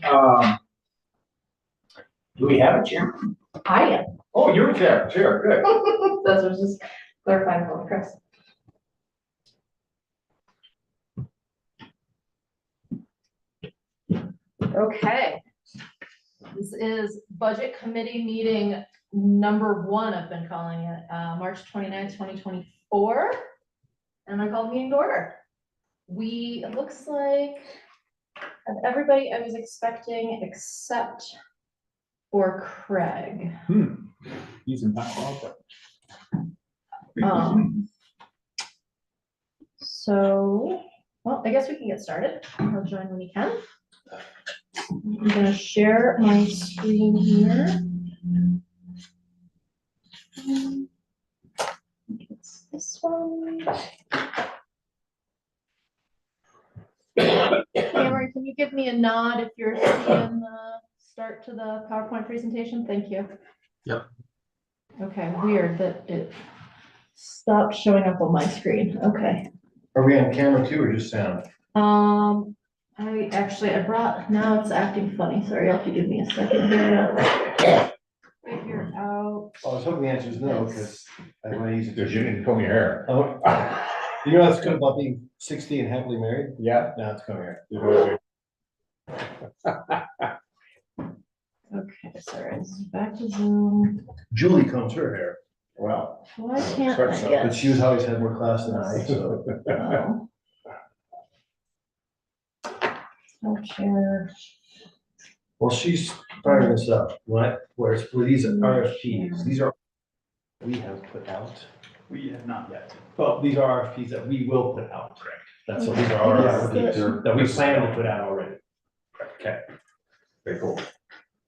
Do we have a chairman? I am. Oh, you're chair, good. That's what just clarifying for Chris. Okay. This is budget committee meeting number 1, I've been calling it, March 29th, 2024. And I call the meeting to order. It looks like of everybody I was expecting except for Craig. He's in power. So, well, I guess we can get started. I'll join when you can. I'm gonna share my screen here. It's this one. Cameron, can you give me a nod if you're seeing the start to the PowerPoint presentation? Thank you. Yep. Okay, weird that it stopped showing up on my screen. Okay. Are we on camera too, or just sound? Now it's acting funny. Sorry, you'll have to give me a second here. Figure out. I was hoping the answer is no, because I want to use it. Because you didn't comb your hair. Oh, you know what's good about being 60 and happily married? Yeah. Now it's coming here. Okay, sorry, this is back to Zoom. Julie combs her hair, Well. Why can't Start I something. get? but she's always had more class than I, so. Oh. Share. Well, she's firing this up, where these are RFPs, these are, we have put out. We have not yet. Well, these are RFPs that we will put out. Correct. That's what these are RFPs that we plan to put out already. Okay. Very cool.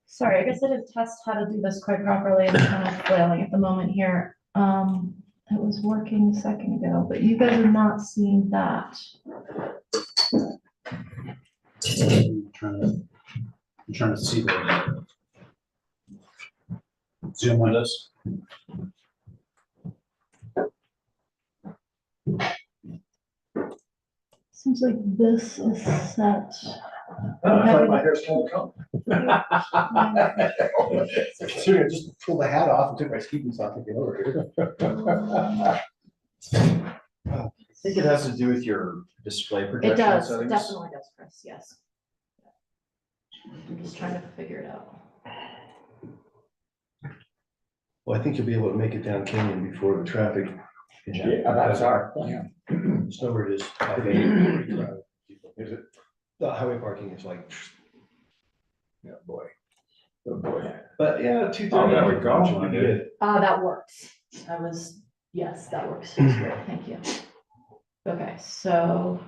Sorry, I guess I didn't test how to do this quite properly. I'm kind of flailing at the moment here. It was working a second ago, but you guys are not seeing that. I'm trying to see the Zoom windows. Seems like this is set. I thought my hair's kind of comb. Considering I just pulled the hat off and took my ski boots off to get over here. I think it has to do with your display It projection does, it settings. definitely does, Chris, yes. I'm just trying to figure it out. Well, I think you'll be able to make it down Canyon before the traffic. Yeah, that's our plan. Snowbird is. Is it? The highway parking is like, Yeah, boy. Oh, boy. but yeah, 2:30. Oh, there we go. Should be good. That works. Yes, that works. That's great, thank you. Okay, so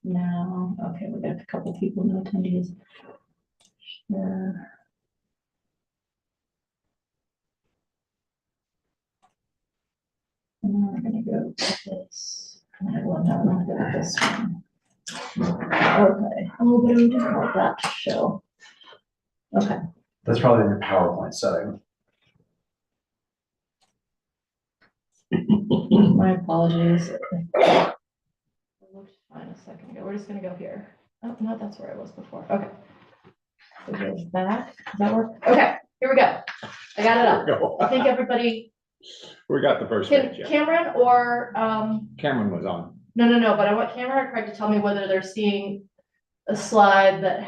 now, okay, we got a couple people, no attendees. Sure. And now we're gonna go with this. And I will not want to go with this one. Okay, oh, but we just want that to show. Okay. That's probably your PowerPoint setting. My apologies. It looked fine a second ago. We're just gonna go here. Oh, no, that's where I was before. Okay. So goes back. Does that work? Okay, here we go. I got it up. Go. I think everybody, We got the first can page, yeah. Cameron or, Cameron was on. no, but I want Cameron or Craig to tell me whether they're seeing a slide that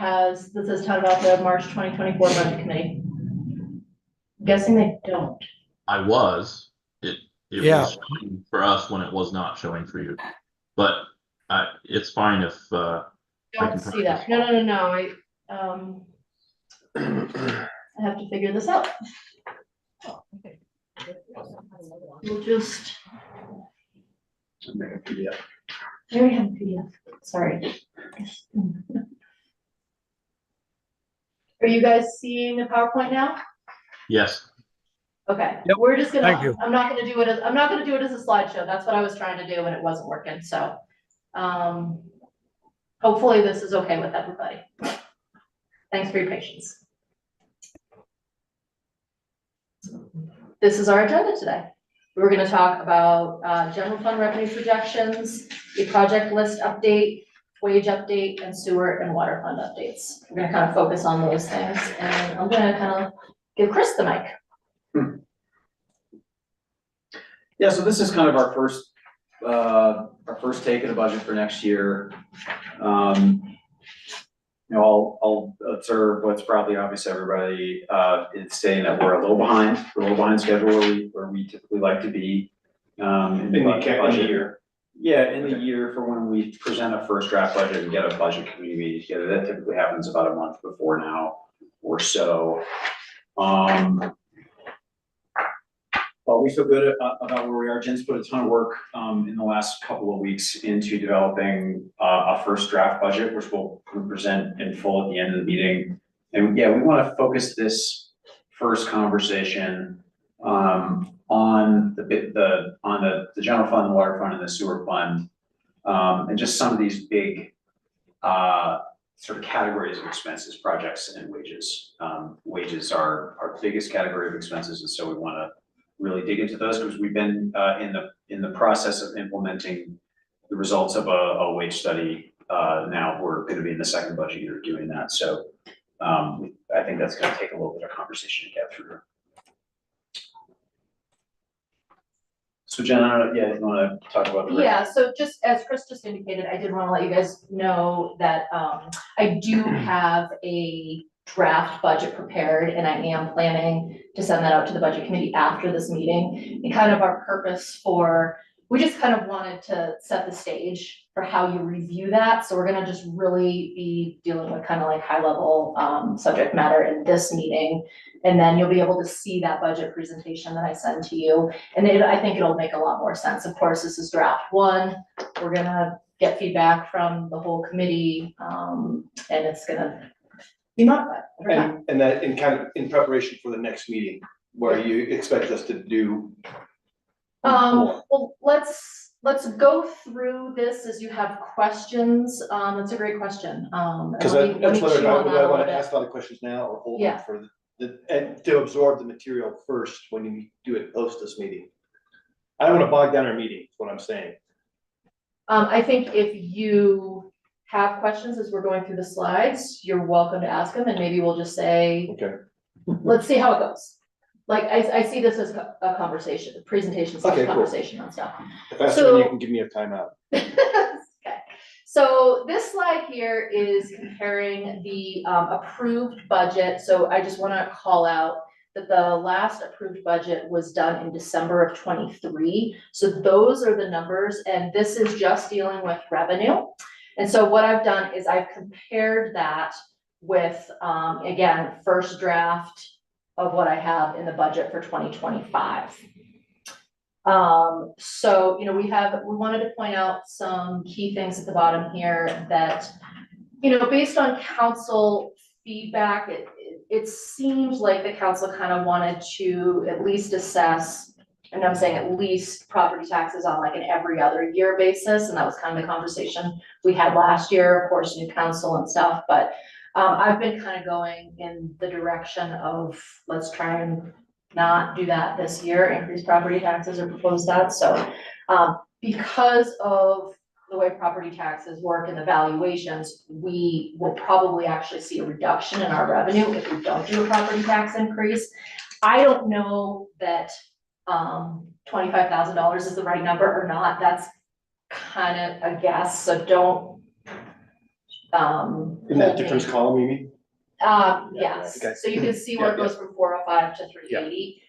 says Town of Alpha March 2024 Budget Committee. I'm guessing they don't. I was. It Yeah. was showing for us when it was not showing for you. But it's fine if I Don't can see that. No. I have to figure this out. We'll just. I already have a PDF. Sorry. Are you guys seeing the PowerPoint now? yes. Okay, Yep. we're just gonna, Thank you. I'm not gonna do it as a slideshow. That's what I was trying to do and it wasn't working, so. Hopefully this is okay with everybody. Thanks for your patience. This is our agenda today. We're gonna talk about, general fund revenue projections, a project list update, wage update, and sewer and water fund updates. We're gonna kind of focus on those things, and I'm gonna kind of give Chris the mic. Yeah, so this is kind of our first take of the budget for next year. You know, I'll observe what's probably obvious to everybody, it's saying that we're a little behind schedule where we typically like to be. In the budget year. Yeah, in the year for when we present a first draft budget and get a budget committee meeting together, that typically happens about a month before now or so. But we feel good about where we are. Jen's put a ton of work in the last couple of weeks into developing a first draft budget, which we'll present in full at the end of the meeting. And yeah, we want to focus this first conversation on the general fund, the water fund, and the sewer fund, and just some of these big sort of categories of expenses, projects and wages. Wages are our biggest category of expenses, and so we want to really dig into those because we've been in the process of implementing the results of a wage study. Now we're going to be in the second budget year doing that, so I think that's going to take a little bit of conversation to get through. So Jen, I don't know, yeah, you want to talk about the rate? Yeah, so just as Chris just indicated, I did want to let you guys know that I do have a draft budget prepared, and I am planning to send that out to the budget committee after this meeting. And kind of our purpose we just kind of wanted to set the stage for how you review that. So we're gonna just really be dealing with kind of like high level subject matter in this meeting. And then you'll be able to see that budget presentation that I send to you. And I think it'll make a lot more sense. Of course, this is draft one. We're gonna get feedback from the whole committee, and it's gonna be modified over time. And that in preparation for the next meeting, where you expect us to do. Well, let's go through this as you have questions. That's a great question. Because Let me that's what chew on that a I little want to bit. ask all the questions now or hold Yeah. them for and to absorb the material first when you do it post this meeting. I don't want to bog down our meeting, is what I'm saying. I think if you have questions as we're going through the slides, you're welcome to ask them, and maybe we'll just say, Okay. let's see how it goes. Like, I see this as a conversation, a presentation, Okay, cool. conversation on stuff. If that's So- when you can give me a timeout. Okay, so this slide here is comparing the approved budget. So I just want to call out that the last approved budget was done in December of 23. So those are the numbers, and this is just dealing with revenue. And so what I've done is I've compared that with, again, first draft of what I have in the budget for 2025. So, you know, we wanted to point out some key things at the bottom here that, you know, based on council feedback, it seems like the council kind of wanted to at least assess, and I'm saying at least property taxes on like an every other year basis, and that was kind of the conversation we had last year, of course, new council and stuff, but I've been kind of going in the direction of, let's try and not do that this year, increase property taxes or propose that. So because of the way property taxes work and the valuations, we will probably actually see a reduction in our revenue if we don't do a property tax increase. I don't know that $25,000 is the right number or not. That's kind of a guess, so don't In that difference column, you mean? Yes, Okay. so you can see where it goes from 405 to 380.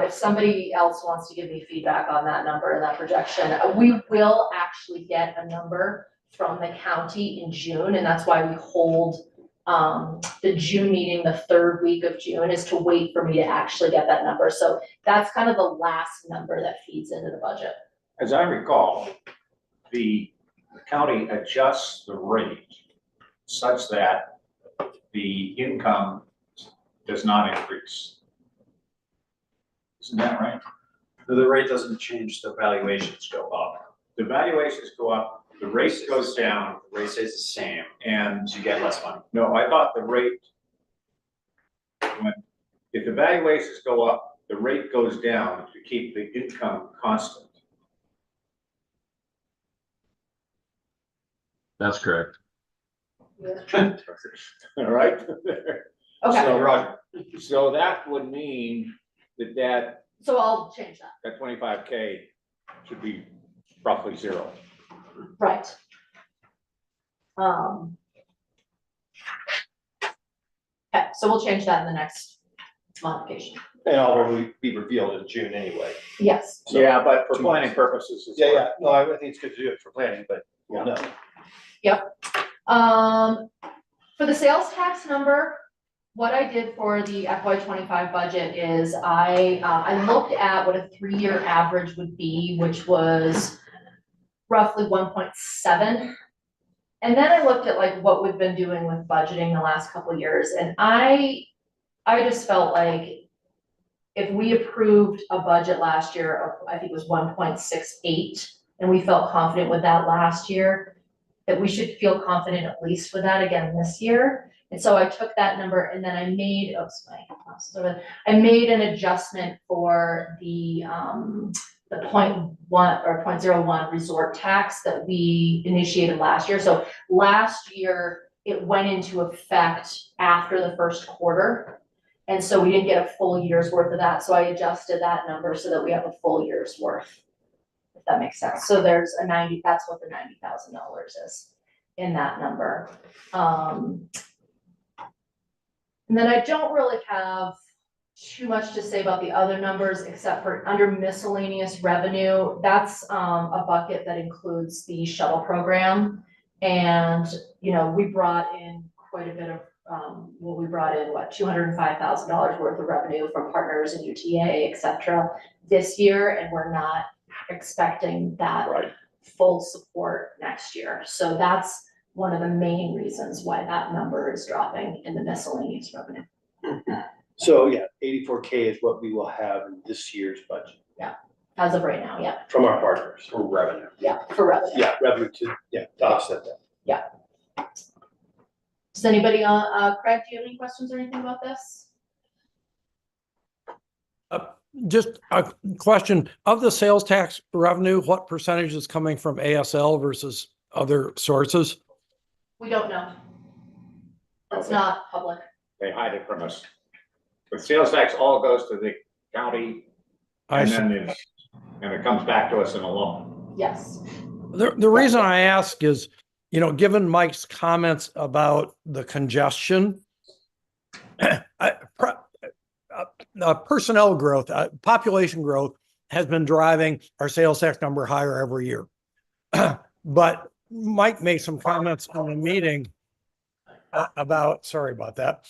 If somebody else wants to give me feedback on that number and that projection, we will actually get a number from the county in June, and that's why we hold the June meeting, the third week of June, is to wait for me to actually get that number. So that's kind of the last number that feeds into the budget. As I recall, the county adjusts the rate such that the income does not increase. Isn't that right? The rate doesn't change, the valuations go up. The valuations go up, the rate goes down, The rate stays the same, and so you get less money. no, I thought the rate, if the valuations go up, the rate goes down to keep the income constant. That's correct. All right? Okay, So, Roger, so that would mean that so I'll change that, that 25K should be roughly zero. right. Okay, so we'll change that in the next modification, And all will be revealed in June anyway. yes. So- Yeah, but for planning purposes. it's Yeah, yeah, no, I think it's good to do it for planning, but we'll know. For the sales tax number, what I did for the FY 25 budget is I looked at what a 3-year average would be, which was roughly 1.7. And then I looked at like what we've been doing with budgeting the last couple of years, and I just felt like if we approved a budget last year of, I think it was 1.68, and we felt confident with that last year, that we should feel confident at least with that again this year. And so I took that number and then I made, I made an adjustment for the 0.1 or 0.01 resort tax that we initiated last year. So last year, it went into effect after the first quarter. And so we didn't get a full year's worth of that. So I adjusted that number so that we have a full year's worth, if that makes sense. So there's a 90, that's what the $90,000 is in that number. And then I don't really have too much to say about the other numbers, except for under miscellaneous revenue. That's a bucket that includes the shuttle program. And, you know, we brought in quite a bit of, we brought in $205,000 worth of revenue from partners and UTA, et cetera, this year, and we're not expecting that Right. full support next year. So that's one of the main reasons why that number is dropping in the miscellaneous revenue. So yeah, 84K is what we will have in this year's budget As of right now, yeah, from our partners for revenue. for revenue. Yeah, revenue to offset that. Does anybody, Craig, do you have any questions or anything about this? Just a question, of the sales tax revenue, what percentage is coming from ASL versus other sources? We don't know. It's not public. They hide it from us. The sales tax all goes to the county I and see. then it comes back to us in a lump. Yes. The reason I ask is, you know, given Mike's comments about the congestion, personnel growth, population growth has been driving our sales tax number higher every year. But Mike made some comments on the meeting about, sorry about that,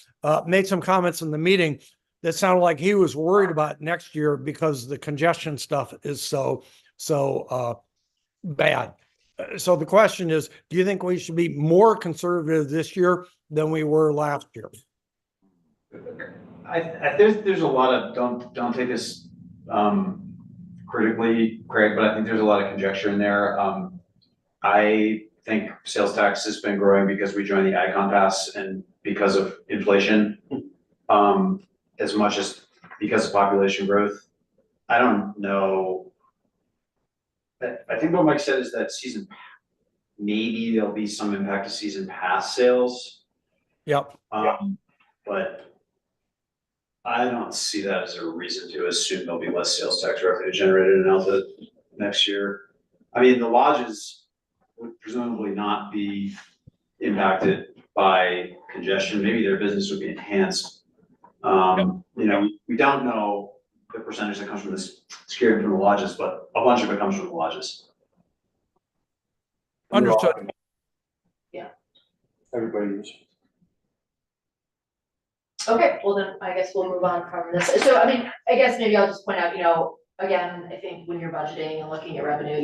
made some comments in the meeting that sounded like he was worried about next year because the congestion stuff is so bad. So the question is, do you think we should be more conservative this year than we were last year? There's a lot of, don't take this critically, Craig, but I think there's a lot of conjecture in there. I think sales tax has been growing because we joined the AgCom Pass and because of inflation, as much as because of population growth. I don't know. I think what Mike said is that maybe there'll be some impact to season pass sales. Yep. But I don't see that as a reason to assume there'll be less sales tax revenue generated in Alta next year. I mean, the lodges would presumably not be impacted by congestion. Maybe their business would be enhanced. You know, we don't know the percentage that comes from this skiing from the lodges, but a bunch of it comes from the lodges. Understood. Everybody is. Okay, well then I guess we'll move on from this. So I mean, I guess maybe I'll just point out, you know, again, I think when you're budgeting and looking at revenue,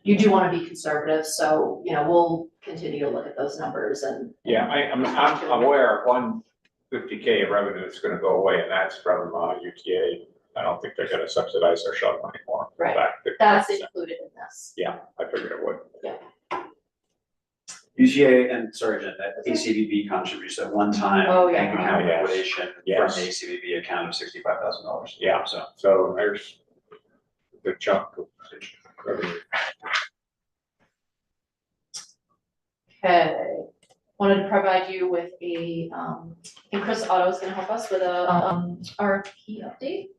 you do want to be conservative. So, you know, we'll continue to look at those numbers and. Yeah, I'm aware of 150K of revenue that's gonna go away, and that's from UTA. I don't think they're gonna subsidize their shuttle anymore. In Right. fact, That's included in this. Yeah, I figured it would. UGA and sorry, Jen, that ACVB contributes at one time. Oh, yeah. Bank account Yes. liquidation from the Yes. ACVB account of $65,000. Yeah, so there's a good chunk of revenue. Okay, wanted to provide you with a, and Chris Otto is gonna help us with a, RFP update.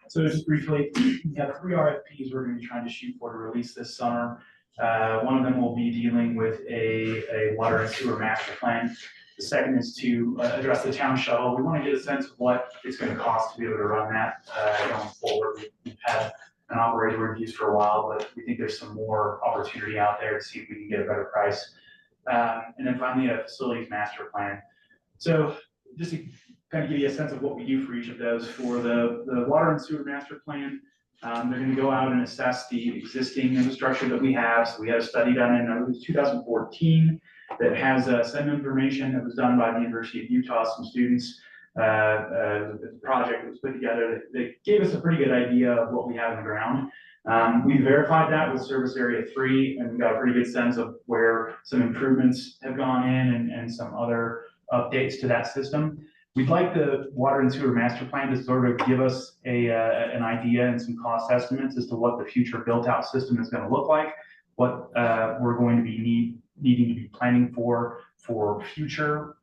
So just briefly, we have 3 RFPs we're gonna be trying to shoot for to release this summer. One of them will be dealing with a water and sewer master plan. The second is to address the town shuttle. We want to get a sense of what it's gonna cost to be able to run that going forward. We've had an operator reviews for a while, but we think there's some more opportunity out there to see if we can get a better price. And then finally, a facilities master plan. So just to kind of give you a sense of what we do for each of those. For the water and sewer master plan, they're gonna go out and assess the existing infrastructure that we have. So we had a study done in, it was 2014, that has some information that was done by the University of Utah, some students. The project that was put together that gave us a pretty good idea of what we have in the ground. We verified that with Service Area 3 and got a pretty good sense of where some improvements have gone in and some other updates to that system. We'd like the water and sewer master plan to sort of give us an idea and some cost estimates as to what the future built out system is going to look like, what we're going to be needing to be planning for future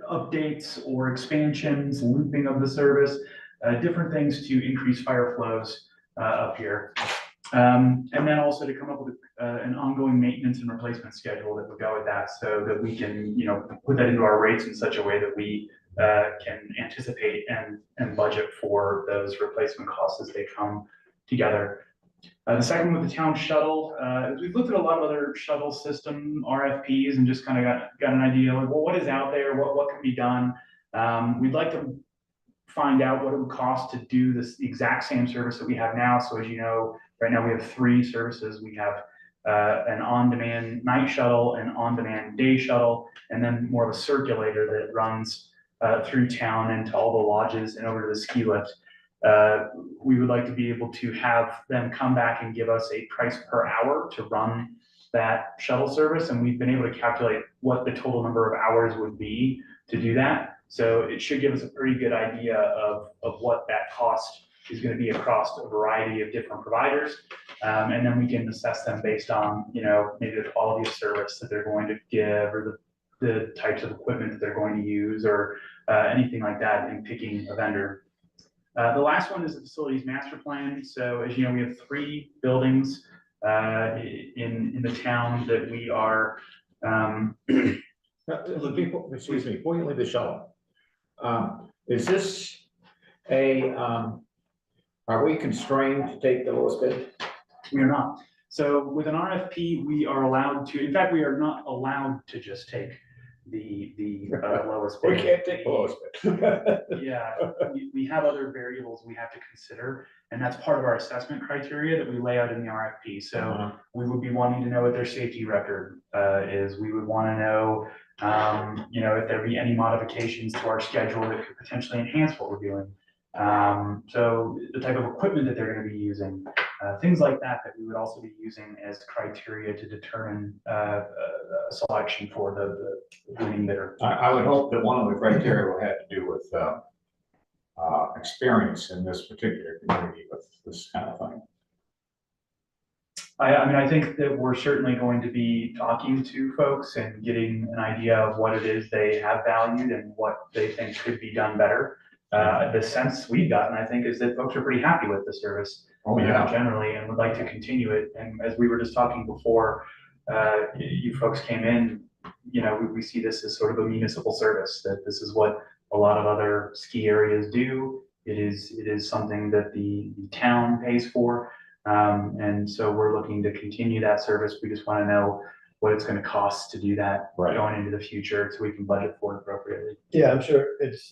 updates or expansions, looping of the service, different things to increase fire flows up here. And then also to come up with an ongoing maintenance and replacement schedule that would go with that, so that we can, put that into our rates in such a way that we can anticipate and budget for those replacement costs as they come together. The second with the town shuttle, we've looked at a lot of other shuttle system RFPs and just kind of got an idea of, well, what is out there, what can be done. We'd like to find out what it would cost to do this exact same service that we have now. So as you know, right now we have 3 services. We have an on-demand night shuttle, an on-demand day shuttle, and then more of a circulator that runs through town into all the lodges and over to the ski lift. We would like to be able to have them come back and give us a price per hour to run that shuttle service. And we've been able to calculate what the total number of hours would be to do that. So it should give us a pretty good idea of what that cost is going to be across a variety of different providers. And then we can assess them based on, maybe the quality of service that they're going to give, or the types of equipment that they're going to use, or anything like that in picking a vendor. The last one is the facilities master plan. So as you know, we have 3 buildings in the town that we are. Excuse me, before you leave the shuttle, is this are we constrained to take the lowest bid? We are not. So with an RFP, we are allowed to, in fact, we are not allowed to just take the lowest bid. We can't take the lowest bid. Yeah, we have other variables we have to consider, and that's part of our assessment criteria that we lay out in the RFP. So we would be wanting to know what their safety record is. We would want to know, if there be any modifications to our schedule that could potentially enhance what we're doing. So the type of equipment that they're going to be using, things like that we would also be using as criteria to determine a selection for the winning bidder. I would hope that one of the criteria will have to do with experience in this particular community with this kind of thing. I think that we're certainly going to be talking to folks and getting an idea of what it is they have valued and what they think could be done better. The sense we've gotten, I think, is that folks are pretty happy with the service generally, and would like to continue it. And as we were just talking before, you folks came in, we see this as sort of a municipal service, that this is what a lot of other ski areas do. It is something that the town pays for. And so we're looking to continue that service. We just want to know what it's going to cost to do that going into the future, so we can budget for it appropriately. Yeah, I'm sure it's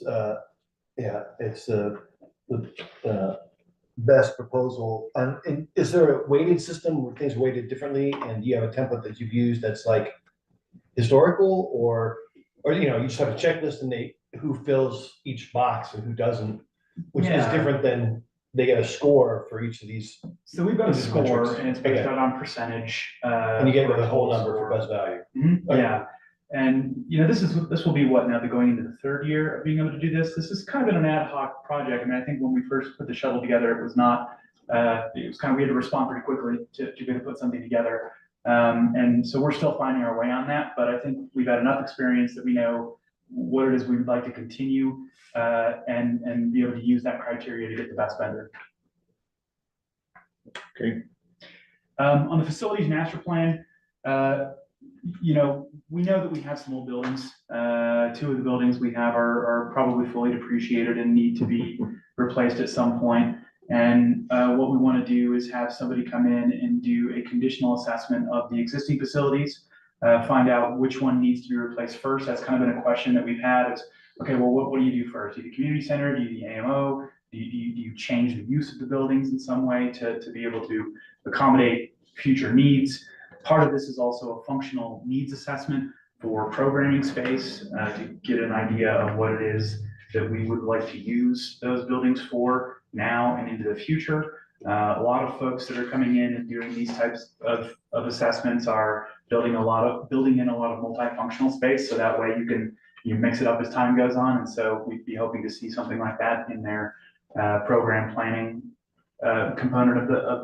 the best proposal. And is there a weighted system where things are weighted differently? And do you have a template that you've used that's like historical, or you just have a checklist and who fills each box and who doesn't, which is different than they get a score for each of these. So we've got a score, metrics. and it's based out on percentage. And you get the whole number for best value. Mm-hmm. Okay. Yeah. And this will be what now, they're going into the 3rd year of being able to do this. This is kind of an ad hoc project. I think when we first put the shuttle together, it was not, it was kind of, we had to respond pretty quickly to be able to put something together. And so we're still finding our way on that, but I think we've had enough experience that we know what it is we would like to continue, and be able to use that criteria to get the best vendor. Okay. On the facilities master plan, you know, we know that we have some old buildings. Two of the buildings we have are probably fully depreciated and need to be replaced at some point. And what we want to do is have somebody come in and do a conditional assessment of the existing facilities, find out which one needs to be replaced first. That's kind of been a question that we've had is, okay, well, what do you do first? Do you do the community center? Do you do the AMO? Do you change the use of the buildings in some way to be able to accommodate future needs? Part of this is also a functional needs assessment for programming space, to get an idea of what it is that we would like to use those buildings for now and into the future. A lot of folks that are coming in and doing these types of assessments are building in a lot of multifunctional space, so that way you mix it up as time goes on. And so we'd be hoping to see something like that in their program planning component of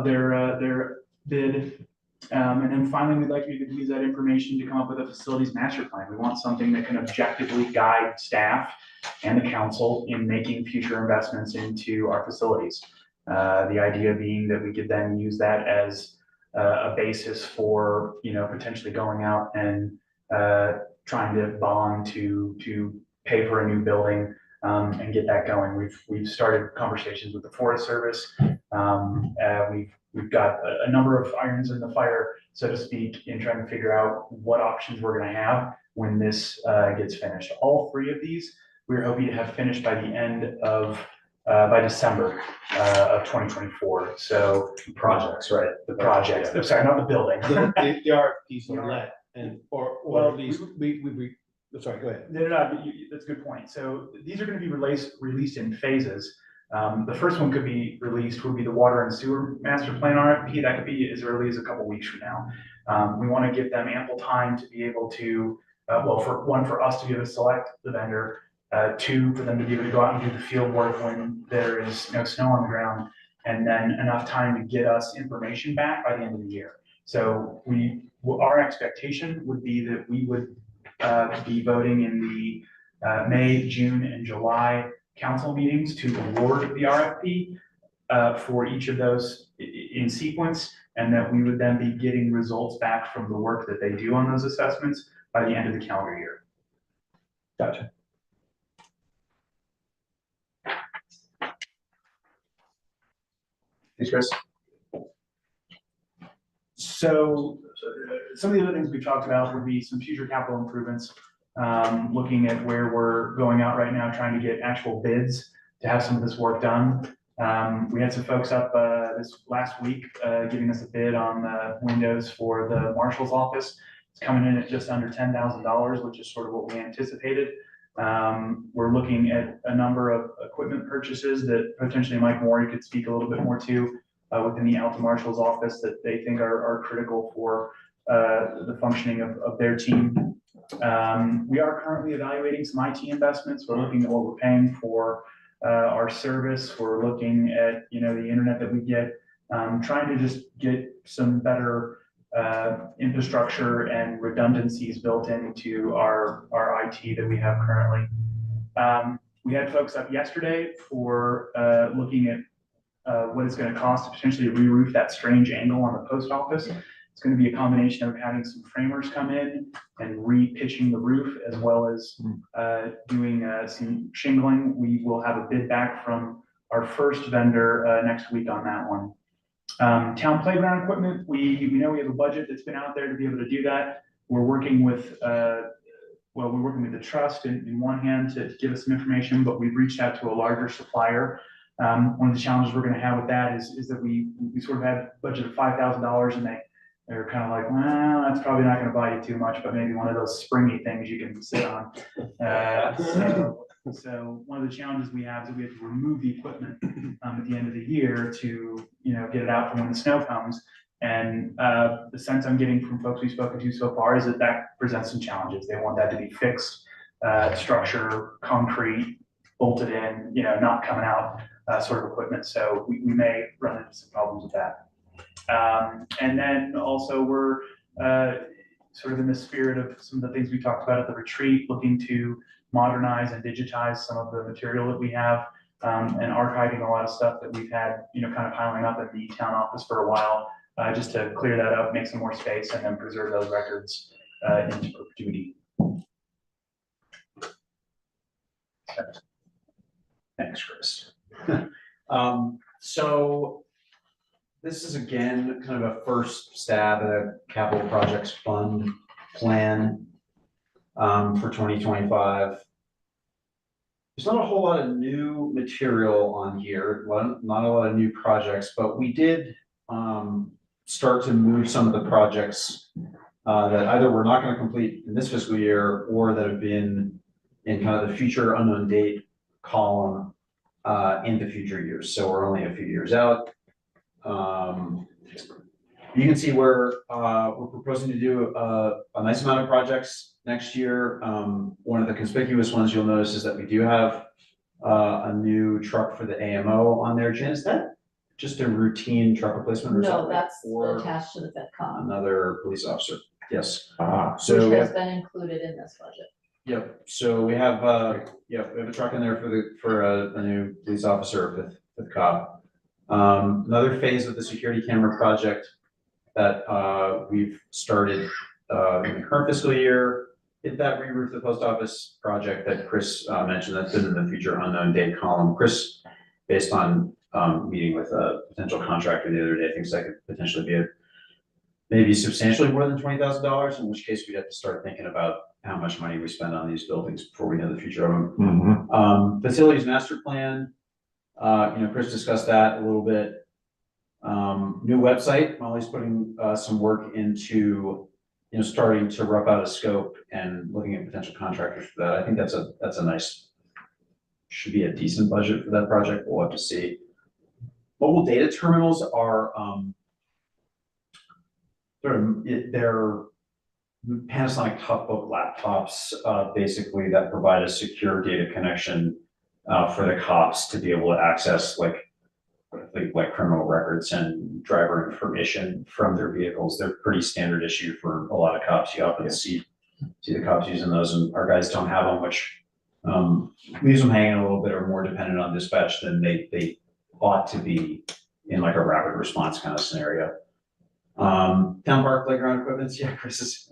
their bid. And then finally, we'd like you to use that information to come up with a facilities master plan. We want something that can objectively guide staff and the council in making future investments into our facilities. The idea being that we could then use that as a basis for, you know, potentially going out and trying to bond to pay for a new building, and get that going. We've started conversations with the Forest Service. We've got a number of irons in the fire, so to speak, in trying to figure out what options we're going to have when this gets finished. All three of these, we're hoping to have finished by the end of by December of 2024. So Projects, right? the projects. I'm sorry, not the building. The RFPs are let and, or at least sorry, go ahead. No, that's a good point. So these are going to be released in phases. The first one would be the water and sewer master plan RFP. That could be as early as a couple weeks from now. We want to give them ample time to be able to, for us to be able to select the vendor, two, for them to be able to go out and do the field work when there is no snow on the ground, and then enough time to get us information back by the end of the year. So our expectation would be that we would be voting in the May, June, and July council meetings to award the RFP for each of those in sequence, and that we would then be getting results back from the work that they do on those assessments by the end of the calendar year. Gotcha. Thanks, Chris. So some of the other things we talked about would be some future capital improvements, looking at where we're going out right now, trying to get actual bids to have some of this work done. We had some folks up this last week giving us a bid on the windows for the marshal's office. It's coming in at just under $10,000, which is sort of what we anticipated. We're looking at a number of equipment purchases that potentially Mike Morey could speak a little bit more to within the Alta Marshal's office that they think are critical for the functioning of their team. We are currently evaluating some IT investments. We're looking at what we're paying for our service. We're looking at, you know, the internet that we get, trying to just get some better infrastructure and redundancies built into our IT that we have currently. We had folks up yesterday for looking at what it's going to cost to potentially re-roof that strange angle on the post office. It's going to be a combination of having some framers come in and re-pitching the roof, as well as doing some shingling. We will have a bid back from our first vendor next week on that one. Town playground equipment, we know we have a budget that's been out there to be able to do that. We're working with the trust in one hand to give us some information, but we've reached out to a larger supplier. One of the challenges we're going to have with that is that we sort of had a budget of $5,000, and they're kind of like, well, that's probably not going to buy you too much, but maybe one of those springy things you can sit on. So one of the challenges we have is that we have to remove the equipment at the end of the year to, you know, get it out for when the snow comes. And the sense I'm getting from folks we've spoken to so far is that presents some challenges. They want that to be fixed, structure, concrete, bolted in, you know, not coming out sort of equipment. So we may run into some problems with that. And then also we're sort of in the spirit of some of the things we talked about at the retreat, looking to modernize and digitize some of the material that we have, and archiving a lot of stuff that we've had, kind of piling up at the town office for a while, just to clear that up, make some more space, and then preserve those records into perpetuity. Thanks, Chris. So this is again kind of a first stab at a capital projects fund plan for 2025. There's not a whole lot of new material on here, not a lot of new projects, but we did start to move some of the projects that either we're not going to complete in this fiscal year or that have been in kind of the future unknown date column into future years. So we're only a few years out. You can see where we're proposing to do a nice amount of projects next year. One of the conspicuous ones you'll notice is that we do have a new truck for the AMO on there. Jen, is that just a routine truck replacement or No, something? that's Or attached to the FedCom, another police officer? Yes. which So has been included in this budget. yep, so we have we have a truck in there for a new police officer with cop. Another phase of the security camera project that we've started in the current fiscal year. Did that re-roof the post office project that Chris mentioned, that's been in the future unknown date column. Chris, based on meeting with a potential contractor the other day, thinks that could potentially be maybe substantially more than $20,000, in which case we'd have to start thinking about how much money we spend on these buildings before we know the future of them. Facilities master plan, Chris discussed that a little bit. New website, Molly's putting some work into, starting to rough out a scope and looking at potential contractors for that. I think that's a nice, should be a decent budget for that project. We'll have to see. Mobile data terminals are they're Panasonic ToughBook laptops, basically, that provide a secure data connection for the cops to be able to access like criminal records and driver information from their vehicles. They're pretty standard issue for a lot of cops. You often see the cops using those, and our guys don't have them, which leaves them hanging a little bit or more dependent on dispatch than they ought to be in like a rapid response kind of scenario. Town park playground equipment. Yeah, Chris is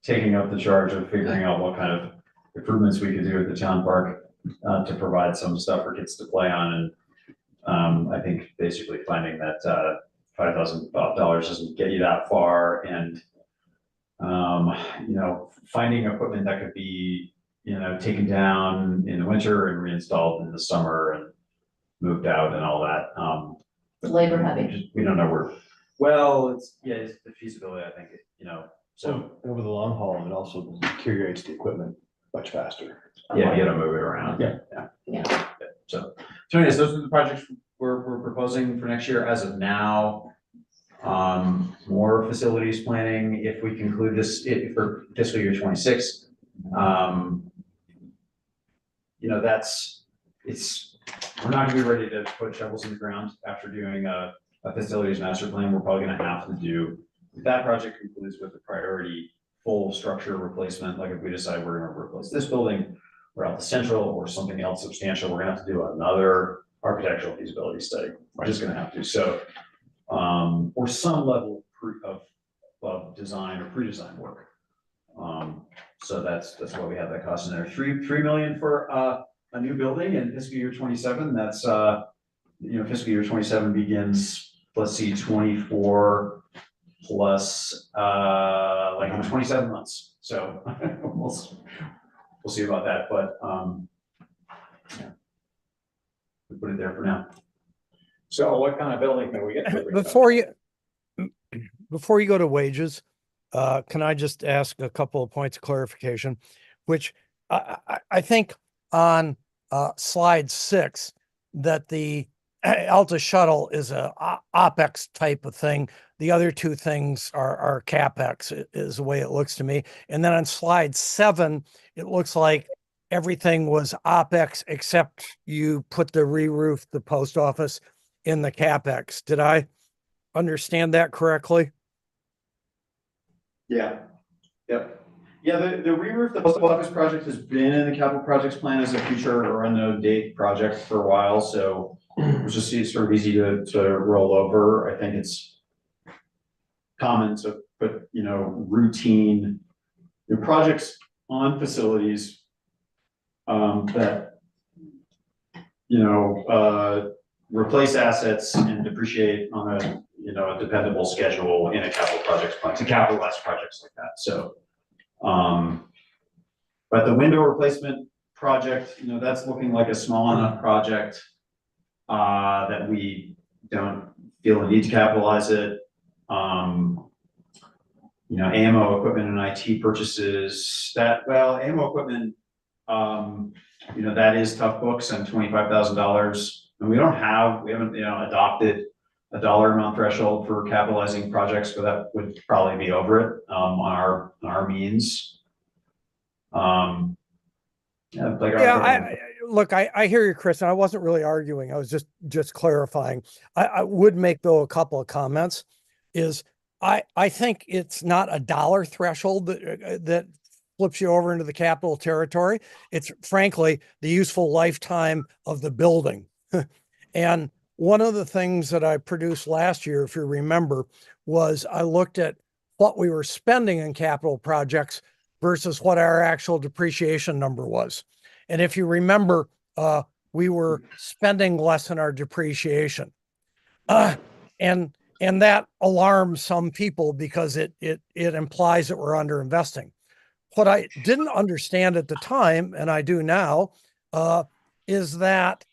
taking up the charge of figuring out what kind of improvements we could do at the town park to provide some stuff for kids to play on. And I think basically finding that $5,000 doesn't get you that far, and finding equipment that could be taken down in the winter and reinstalled in the summer and moved out and all that. Labor heavy. We don't know where. Well, it's the feasibility, I think, so. Over the long haul, it also deteriorates the equipment much faster. Yeah, you gotta move it around. Yeah. So anyways, those are the projects we're proposing for next year as of now. More facilities planning if we conclude this for fiscal year 26. We're not gonna be ready to put shovels in the ground after doing a facilities master plan. We're probably gonna have to do, if that project concludes with the priority full structure replacement, like if we decide we're gonna replace this building or out the central or something else substantial, we're gonna have to do another architectural feasibility study. We're just gonna have to. So, or some level of design or pre-design work. So that's why we have that cost in there. $3 million for a new building in fiscal year 27. That's fiscal year 27 begins, let's see, 24 plus like in 27 months. So we'll see about that, but we put it there for now. So what kind of building can we get? Before you go to wages, can I just ask a couple of points of clarification, which I think on slide 6, that the Alta shuttle is a OpEx type of thing. The other two things are CapEx is the way it looks to me. And then on slide 7, it looks like everything was OpEx except you put the re-roof, the post office in the CapEx. Did I understand that correctly? Yeah, yep. Yeah, the re-roof, the post office project has been in the capital projects plan as a future or unknown date project for a while, so it was just sort of easy to roll over. I think it's common to put, routine projects on facilities that, replace assets and depreciate on a dependable schedule in a capital projects plan, to capitalize projects like that, so. But the window replacement project, that's looking like a small enough project that we don't feel the need to capitalize it. AMO equipment and IT purchases AMO equipment, that is tough books and $25,000. And we haven't, adopted a dollar amount threshold for capitalizing projects, but that would probably be over it, on our means. Look, I hear you, Chris, and I wasn't really arguing. I was just clarifying. I would make, though, a couple of comments. I think it's not a dollar threshold that flips you over into the capital territory. It's frankly the useful lifetime of the building. And one of the things that I produced last year, if you remember, was I looked at what we were spending in capital projects versus what our actual depreciation number was. And if you remember, we were spending less than our depreciation. And that alarms some people because it implies that we're underinvesting. What I didn't understand at the time, and I do now, is that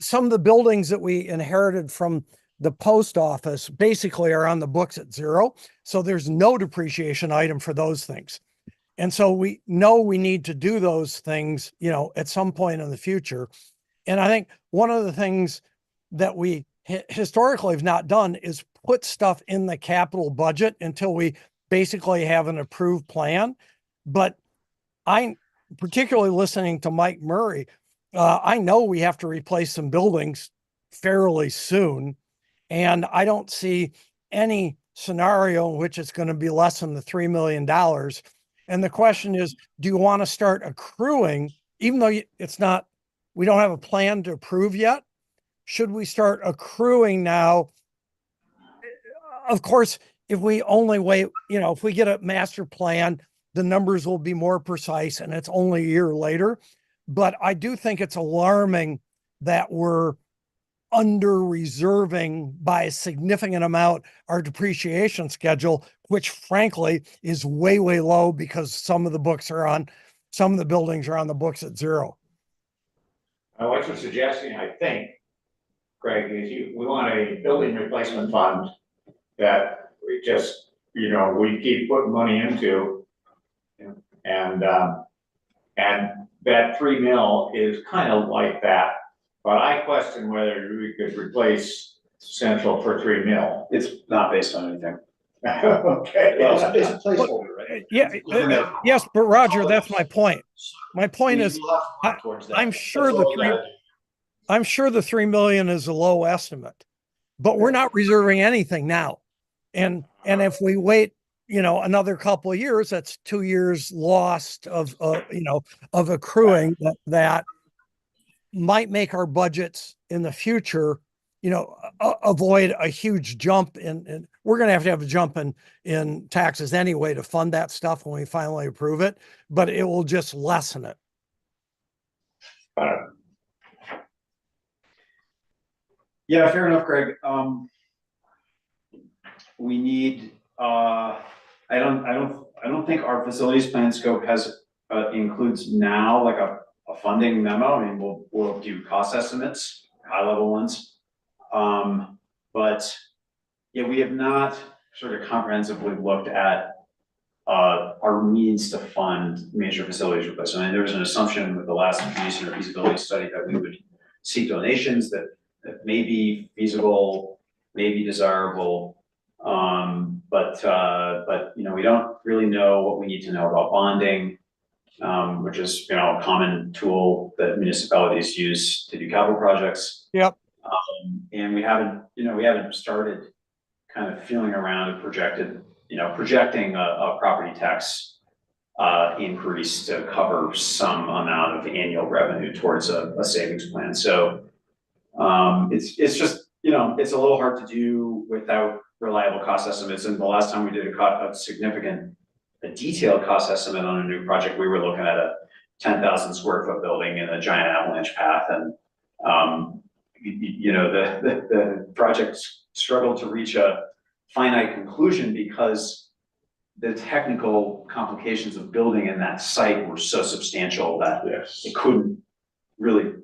some of the buildings that we inherited from the post office basically are on the books at zero. So there's no depreciation item for those things. And so we know we need to do those things, at some point in the future. And I think one of the things that we historically have not done is put stuff in the capital budget until we basically have an approved plan. But I'm particularly listening to Mike Murray. I know we have to replace some buildings fairly soon. And I don't see any scenario in which it's going to be less than the $3 million. And the question is, do you want to start accruing, even though we don't have a plan to approve yet? Should we start accruing now? Of course, if we only wait, if we get a master plan, the numbers will be more precise and it's only a year later. But I do think it's alarming that we're under reserving by a significant amount our depreciation schedule, which frankly is way, way low because some of the buildings are on the books at zero. What you're suggesting, I think, Greg, is we want a building replacement fund that we just, we keep putting money into. And that 3 mil is kind of like that. But I question whether we could replace Central for 3 mil. It's not based on anything. Okay. It's a placeholder, right? Yes, but Roger, that's my point. My point is, I'm sure the 3 million is a low estimate, but we're not reserving anything now. And if we wait, another couple of years, that's 2 years lost of accruing that might make our budgets in the future, avoid a huge jump in we're going to have a jump in taxes anyway to fund that stuff when we finally approve it, but it will just lessen it. Yeah, fair enough, Greg. We need, I don't think our facilities plan scope includes now like a funding memo. I mean, we'll do cost estimates, high level ones. But yeah, we have not sort of comprehensively looked at our means to fund major facilities replacement. I mean, there was an assumption with the last feasibility study that we would seek donations that may be feasible, may be desirable. But we don't really know what we need to know about bonding, which is a common tool that municipalities use to do capital projects. Yep. And we haven't started kind of feeling around and projecting a property tax increase to cover some amount of annual revenue towards a savings plan. So it's just, it's a little hard to do without reliable cost estimates. And the last time we did a detailed cost estimate on a new project, we were looking at a 10,000 square foot building in a giant avalanche path. And, the project struggled to reach a finite conclusion because the technical complications of building in that site were so substantial that Yes. it couldn't really,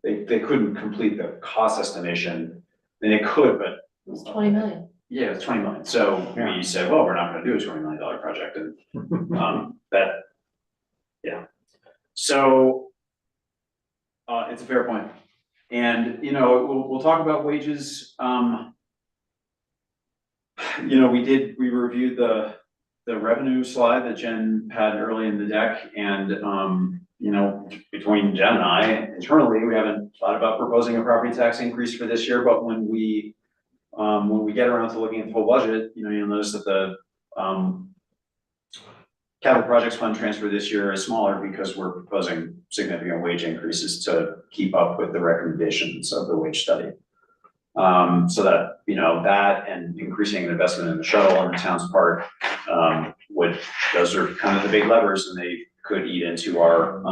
they couldn't complete the cost estimation. And it could, but. It was 20 million. Yeah, it's 20 million. So we said, well, we're not gonna do a $20 million project and, yeah. So, it's a fair point. And, we'll talk about wages. We reviewed the revenue slide that Jen had early in the deck and, between Jen and I internally, we haven't thought about proposing a property tax increase for this year, but when we get around to looking at the whole budget, you'll notice that the, capital projects fund transfer this year is smaller because we're proposing significant wage increases to keep up with the recommendations of the wage study. So that, that and increasing investment in the shuttle on the town's part, those are kind of the big levers and they could eat into our,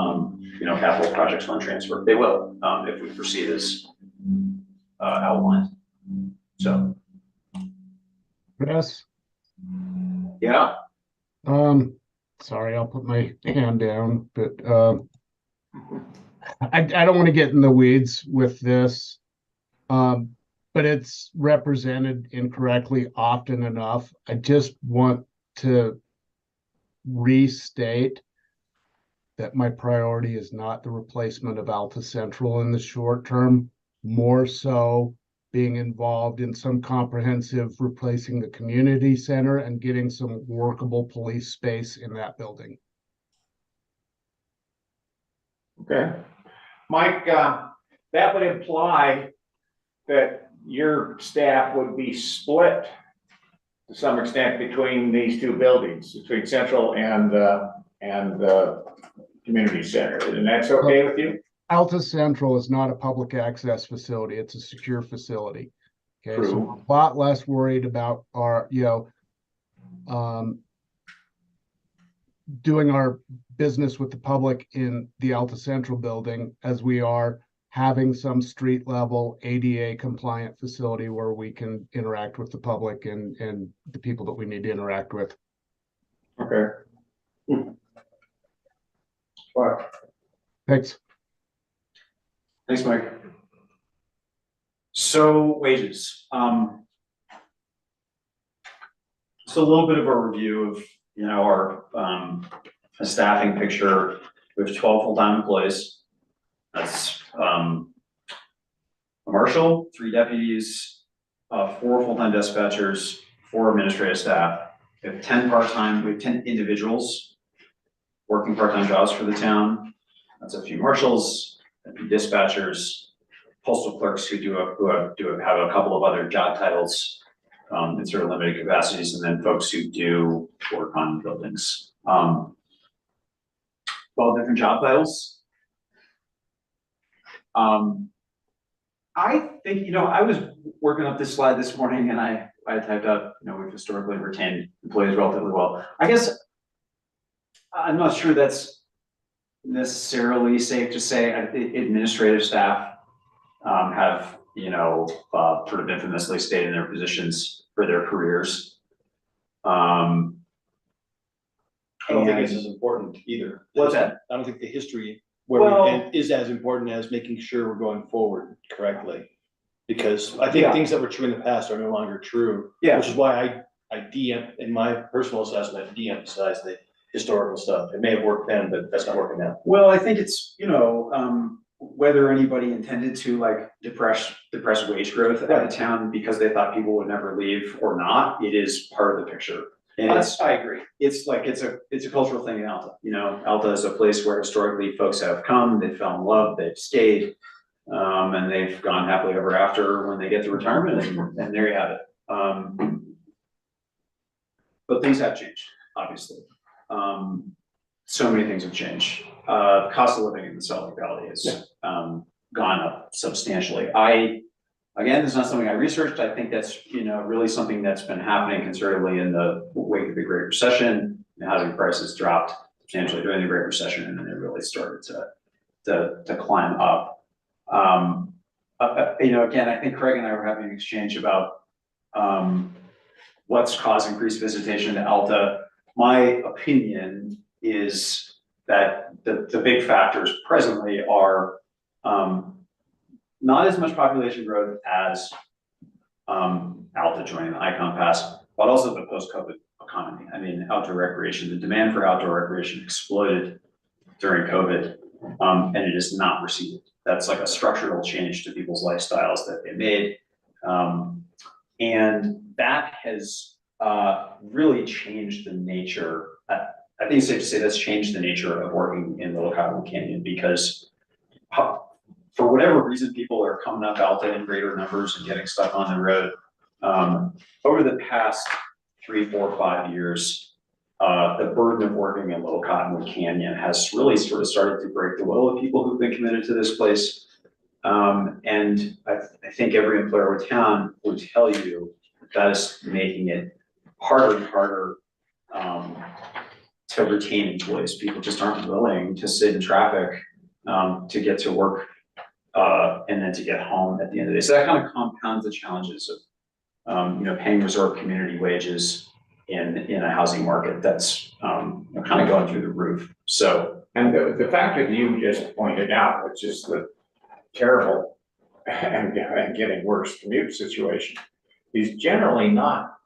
capital projects fund transfer. They will, if we proceed as, outlined. So, Yes, yeah. sorry, I'll put my hand down, but I don't want to get in the weeds with this. But it's represented incorrectly often enough. I just want to restate that my priority is not the replacement of Alta Central in the short term, more so being involved in some comprehensive replacing the community center and getting some workable police space in that building. Okay. Mike, that would imply that your staff would be split to some extent between these two buildings, between Central and the community center. And that's okay with you? Alta Central is not a public access facility. It's a secure facility. Okay, so True. we're a lot less worried about our, doing our business with the public in the Alta Central building as we are having some street level ADA compliant facility where we can interact with the public and the people that we need to interact with. Okay. Well, Thanks. Thanks, Mike. So wages, so a little bit of a review of, our, a staffing picture. We have 12 full-time employees. That's, a marshal, 3 deputies, 4 full-time dispatchers, 4 administrative staff. We have 10 individuals working part-time jobs for the town. That's a few marshals, a few dispatchers, postal clerks who have a couple of other job titles in sort of limited capacities, and then folks who do work on buildings. 12 different job titles. I think, I was working up this slide this morning and I typed up, we've historically retained employees relatively well. I guess I'm not sure that's necessarily safe to say. Administrative staff have, sort of infamously stayed in their positions for their careers. I don't think it's as important either. What's that? I don't think the history is as important as making sure we're going forward correctly. Because I think things that were true in the past are no longer true. Yeah. Which is why in my personal assessment, I de-emphasize the historical stuff. It may have worked then, but that's not working now. Well, I think it's, whether anybody intended to depress wage growth at the town because they thought people would never leave or not, it is part of the picture. And I agree. It's a cultural thing in Alta. Alta is a place where historically folks have come, they fell in love, they've stayed. And they've gone happily ever after when they get to retirement, and there you have it. But things have changed, obviously. So many things have changed. Cost of living in the Salt Lake Valley has gone up substantially. Again, this is not something I researched. I think that's, really something that's been happening conservatively in the wake of the Great Recession. Housing prices dropped substantially during the Great Recession, and then they really started to climb up. Again, I think Craig and I were having an exchange about what's caused increased visitation to Alta. My opinion is that the big factors presently are not as much population growth as Alta joining the Icon Pass, but also the post-COVID economy. I mean, outdoor recreation, the demand for outdoor recreation exploded during COVID, and it has not receded. That's like a structural change to people's lifestyles that they made. And that has really changed the nature. I think it's safe to say that's changed the nature of working in the Little Cottonwood Canyon, because for whatever reason, people are coming up Alta in greater numbers and getting stuck on the road. Over the past 3, 4, 5 years, the burden of working in Little Cottonwood Canyon has really sort of started to break the will of people who've been committed to this place. And I think every employer in town would tell you that is making it harder and harder to retain employees. People just aren't willing to sit in traffic to get to work and then to get home at the end of the day. So that kind of compounds the challenges of paying resort community wages in a housing market that's kind of going through the roof. So, And the fact that you just pointed out, which is the terrible and getting worse commute situation, is generally not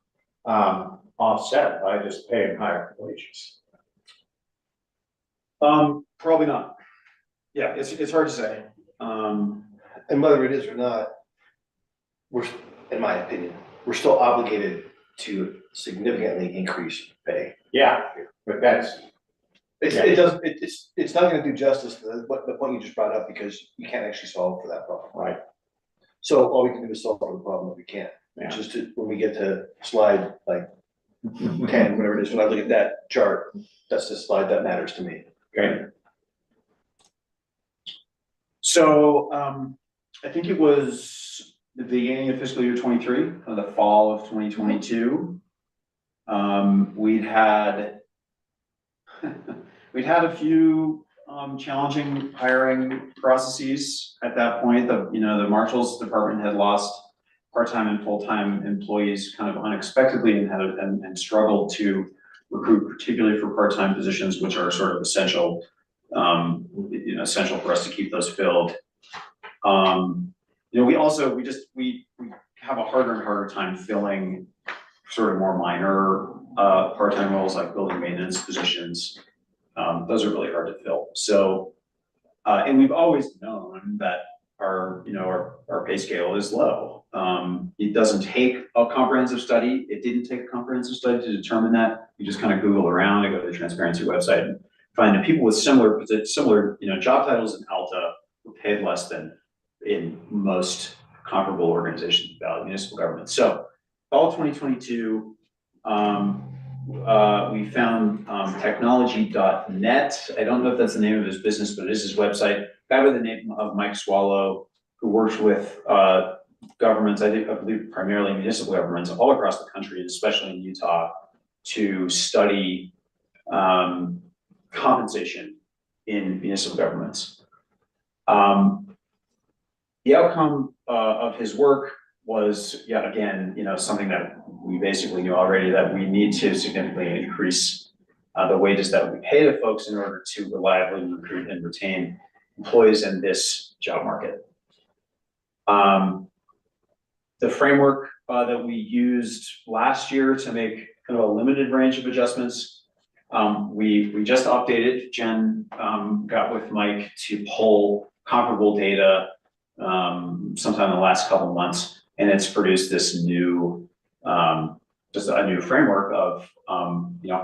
offset by just paying higher wages. probably not. Yeah, it's hard to say. And whether it is or not, in my opinion, we're still obligated to significantly increase pay. Yeah, but that's, It's not gonna do justice to the point you just brought up, because you can't actually solve for that problem. right. So all we can do is solve for the problem that we can. Yeah. Just when we get to slide like 10, whatever it is, when I look at that chart, that's the slide that matters to me. Okay. So, I think it was the beginning of fiscal year 23, or the fall of 2022. We'd had a few challenging hiring processes at that point. The Marshals Department had lost part-time and full-time employees kind of unexpectedly and struggled to recruit, particularly for part-time positions, which are sort of essential, essential for us to keep those filled. We have a harder and harder time filling sort of more minor part-time roles like building maintenance positions. Those are really hard to fill. So, and we've always known that our pay scale is low. It doesn't take a comprehensive study. It didn't take a comprehensive study to determine that. You just kind of Google around and go to the Transparency website and find that people with similar job titles in Alta were paid less than in most comparable organizations in Valley municipal government. So, all 2022, we found technology.net. I don't know if that's the name of his business, but it is his website. Guy by the name of Mike Swallow, who works with governments, I believe primarily municipal governments all across the country, and especially in Utah, to study compensation in municipal governments. The outcome of his work was yet again, something that we basically knew already, that we need to significantly increase the wages that we pay the folks in order to reliably recruit and retain employees in this job market. The framework that we used last year to make kind of a limited range of adjustments, we just updated. Jen got with Mike to pull comparable data sometime in the last couple of months, and it's produced this new, just a new framework of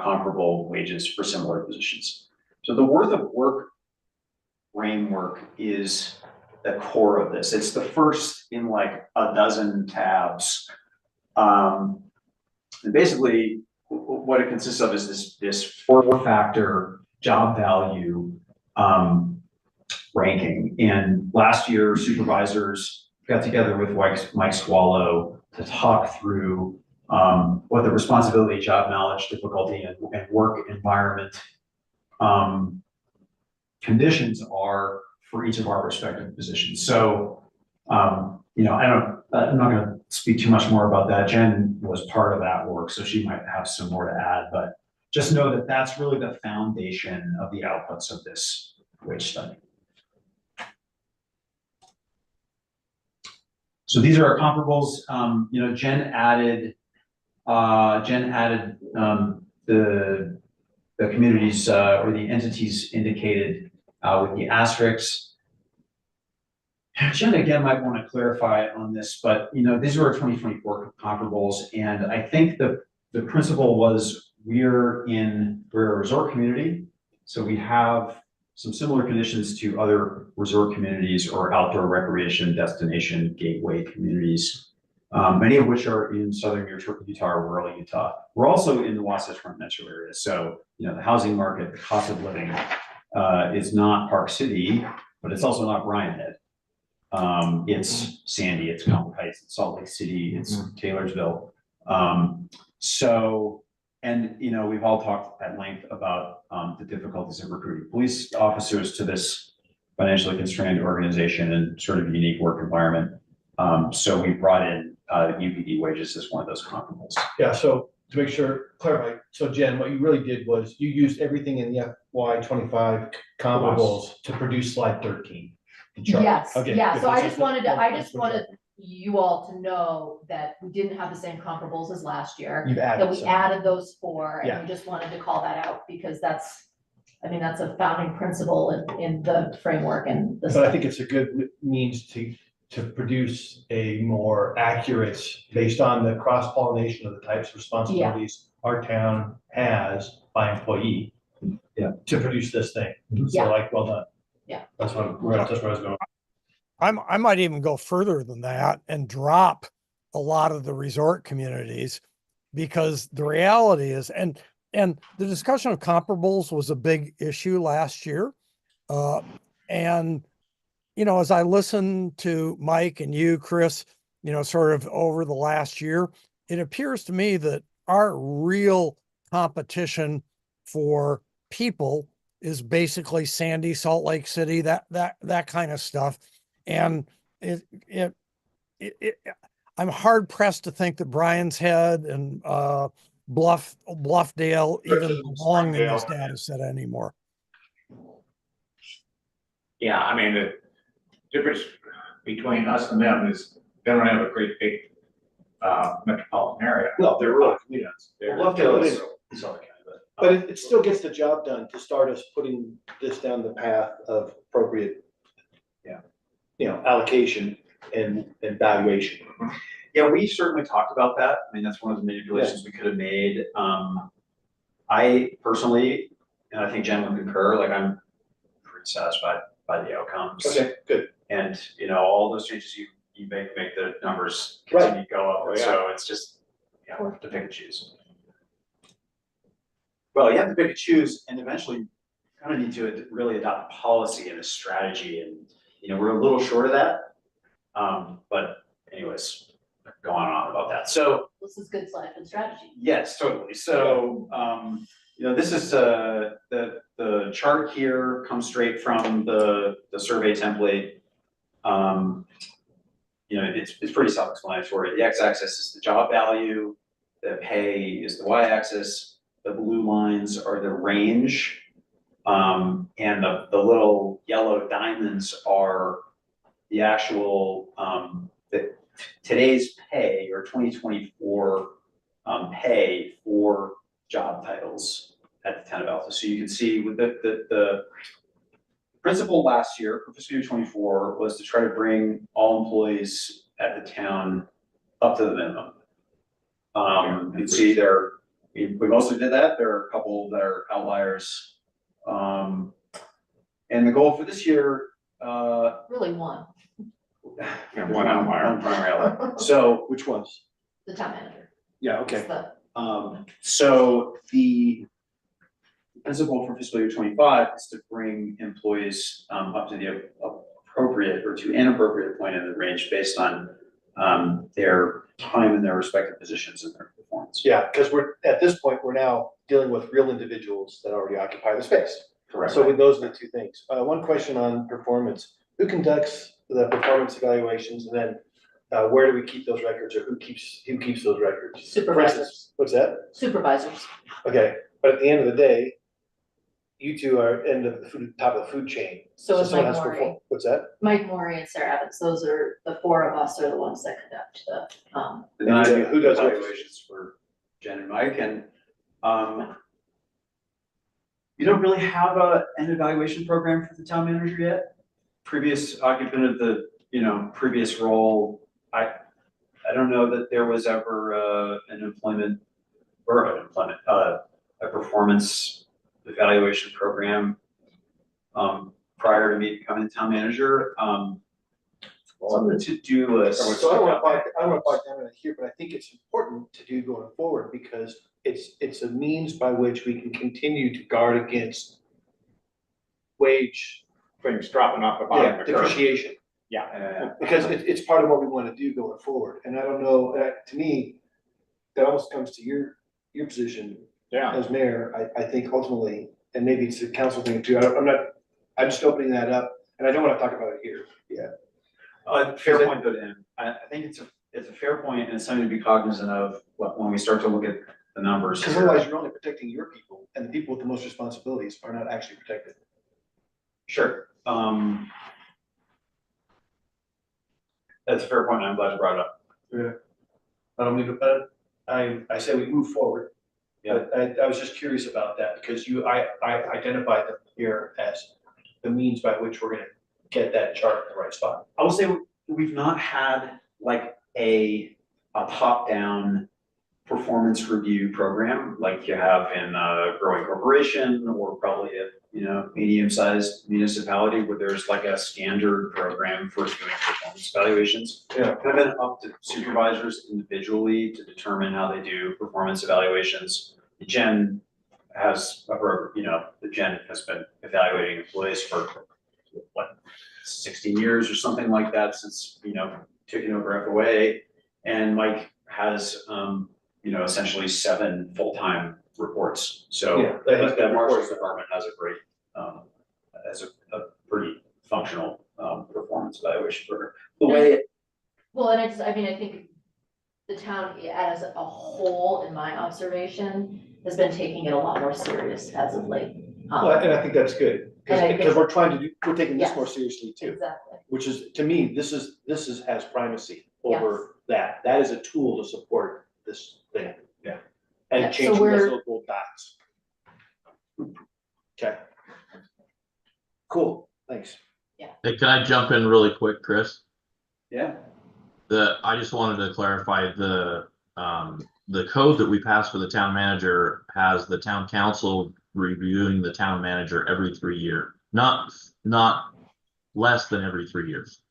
comparable wages for similar positions. So the worth of work framework is the core of this. It's the first in like a dozen tabs. And basically what it consists of is this 4-factor job value ranking. And last year, supervisors got together with Mike Swallow to talk through what the responsibility, job knowledge, difficulty, and work environment conditions are for each of our respective positions. So, you know, I'm not going to speak too much more about that. Jen was part of that work, so she might have some more to add, but just know that that's really the foundation of the outputs of this wage study. So these are our comparables. You know, Jen added the communities or the entities indicated with the asterisks. Jen again might want to clarify on this, but you know, these are our 2024 comparables, and I think the principle was we're a resort community, so we have some similar conditions to other resort communities or outdoor recreation destination gateway communities, many of which are in southern Utah or rural Utah. We're also in the Wasatch Front metro area, so you know the housing market, the cost of living is not Park City, but it's also not Bryan Head. It's Sandy, it's Mountain Heights, it's Salt Lake City, it's Taylorsville. So, and you know, we've all talked at length about the difficulties of recruiting police officers to this financially constrained organization and sort of unique work environment. So we brought in UPD wages as one of those comparables. Yeah, so to make sure, clarify, so Jen, what you really did was you used everything in the FY25 comparables to produce slide 13. the chart. Yes, Okay, yeah, good. so I This just is wanted to, the- I that's just the wanted chart. you all to know that we didn't have the same comparables as last year. You've That added we some. added those four, Yeah. and we just wanted to call that out, because that's, I mean, that's a founding principle in the framework and the. But I think it's a good means to produce a more accurate, based on the cross-pollination of the types of responsibilities our town has by employee. Yeah. To produce this thing. Yeah. So like, well done. Yeah. That's what, that's where I was going. I might even go further than that and drop a lot of the resort communities, because the reality is, and the discussion of comparables was a big issue last year. And, you know, as I listened to Mike and you, Chris, you know, sort of over the last year, it appears to me that our real competition for people is basically Sandy, Salt Lake City, that kind of stuff. And I'm hard pressed to think that Bryan's Head and Bluffdale even belong in this data set anymore. Yeah, I mean, the difference between us and them is they don't have a great big metropolitan area. No, they're rural communities. They're- Bluffdale is- Southern County, But it still gets the job done to start us putting this down the path of appropriate, you know, allocation and valuation. Yeah, we certainly talked about that. I mean, that's one of the manipulations we could have made. I personally, and I think Jen would concur, like I'm pretty satisfied by the outcomes. Okay, good. And, you know, all those changes you make the numbers continue to go up. Oh, yeah. So it's just, yeah, to pick and choose. Well, you have to pick and choose, and eventually you kind of need to really adopt a policy and a strategy, and, you know, we're a little short of that. But anyways, going on about that. So, This is good slide and strategy. yes, totally. So, you know, this is, the chart here comes straight from the survey template. You know, it's pretty self-explanatory. The x-axis is the job value, the pay is the y-axis, the blue lines are the range. And the little yellow diamonds are the actual, today's pay or 2024 pay for job titles at the town of Altus. So you can see with the principle last year for fiscal year 24 was to try to bring all employees at the town up to the minimum. You can see there, we mostly did that. There are a couple that are outliers. And the goal for this year Really one, And one outlier. One primary. So, Which ones? the town manager. Yeah, It's okay. the- so the principle for fiscal year 25 is to bring employees up to the appropriate or to an appropriate point in the range based on their time in their respective positions and their performance. Yeah, because we're, at this point, we're now dealing with real individuals that already occupy the space. Correct. So with those are the two things. One question on performance. Who conducts the performance evaluations, and then where do we keep those records, or who keeps those records? For Supervisors. instance, what's that? Supervisors. Okay, but at the end of the day, you two are top of the food chain. So is someone Mike has to perform- Maury. What's that? Mike Maury and Sarah Evans, those are, the four of us are the ones that conduct the, And then I do Who does what? evaluations for Jen and Mike, and you don't really have an evaluation program for the town manager yet. Previous occupant of the, previous role, I don't know that there was ever a performance evaluation program prior to me becoming town manager. On the to-do list. So I don't wanna bog down in it here, but I think it's important to do going forward, because it's a means by which we can continue to guard against wage Things dropping off the bottom of the curve. depreciation. Because it's part of what we wanna do going forward, and I don't know, to me, that almost comes to your position Yeah, as mayor, I think ultimately, and maybe it's a council thing too, I'm just opening that up, and I don't wanna talk about it here, yeah. Fair point though, Dan. I think it's a fair point and it's something to be cognizant of when we start to look at the numbers. Because here. otherwise, you're only protecting your people, and the people with the most responsibilities are not actually protected. Sure. That's a fair point. I'm glad you brought it up. I don't mean to, I say we move forward. Yeah. But I was just curious about that, because I identified them here as the means by which we're gonna get that chart in the right spot. I will say we've not had like a top-down performance review program like you have in a growing corporation or probably a medium-sized municipality where there's like a standard program for doing performance evaluations. Yeah. Kind of been up to supervisors individually to determine how they do performance evaluations. Jen has Jen has been evaluating employees for what, 16 years or something like that since, taking over FOA. And Mike has, essentially 7 full-time reports. So Yeah, that he's got the Marshall's reports. Department has a pretty functional performance evaluation program. The way, well, and I think the town as a whole, in my observation, has been taking it a lot more serious as of late. Well, and I think that's good, And I think- because we're taking this Yes. more seriously too, Exactly. which is, to me, this has primacy over that. That is a tool to support this thing. Yeah. Yeah, And so changing those we're- little gold dots. Okay. Cool, thanks. Hey, can I jump in really quick, Chris? yeah, I just wanted to clarify the code that we passed for the town manager has the town council reviewing the town manager every 3 years, not less than every 3 years.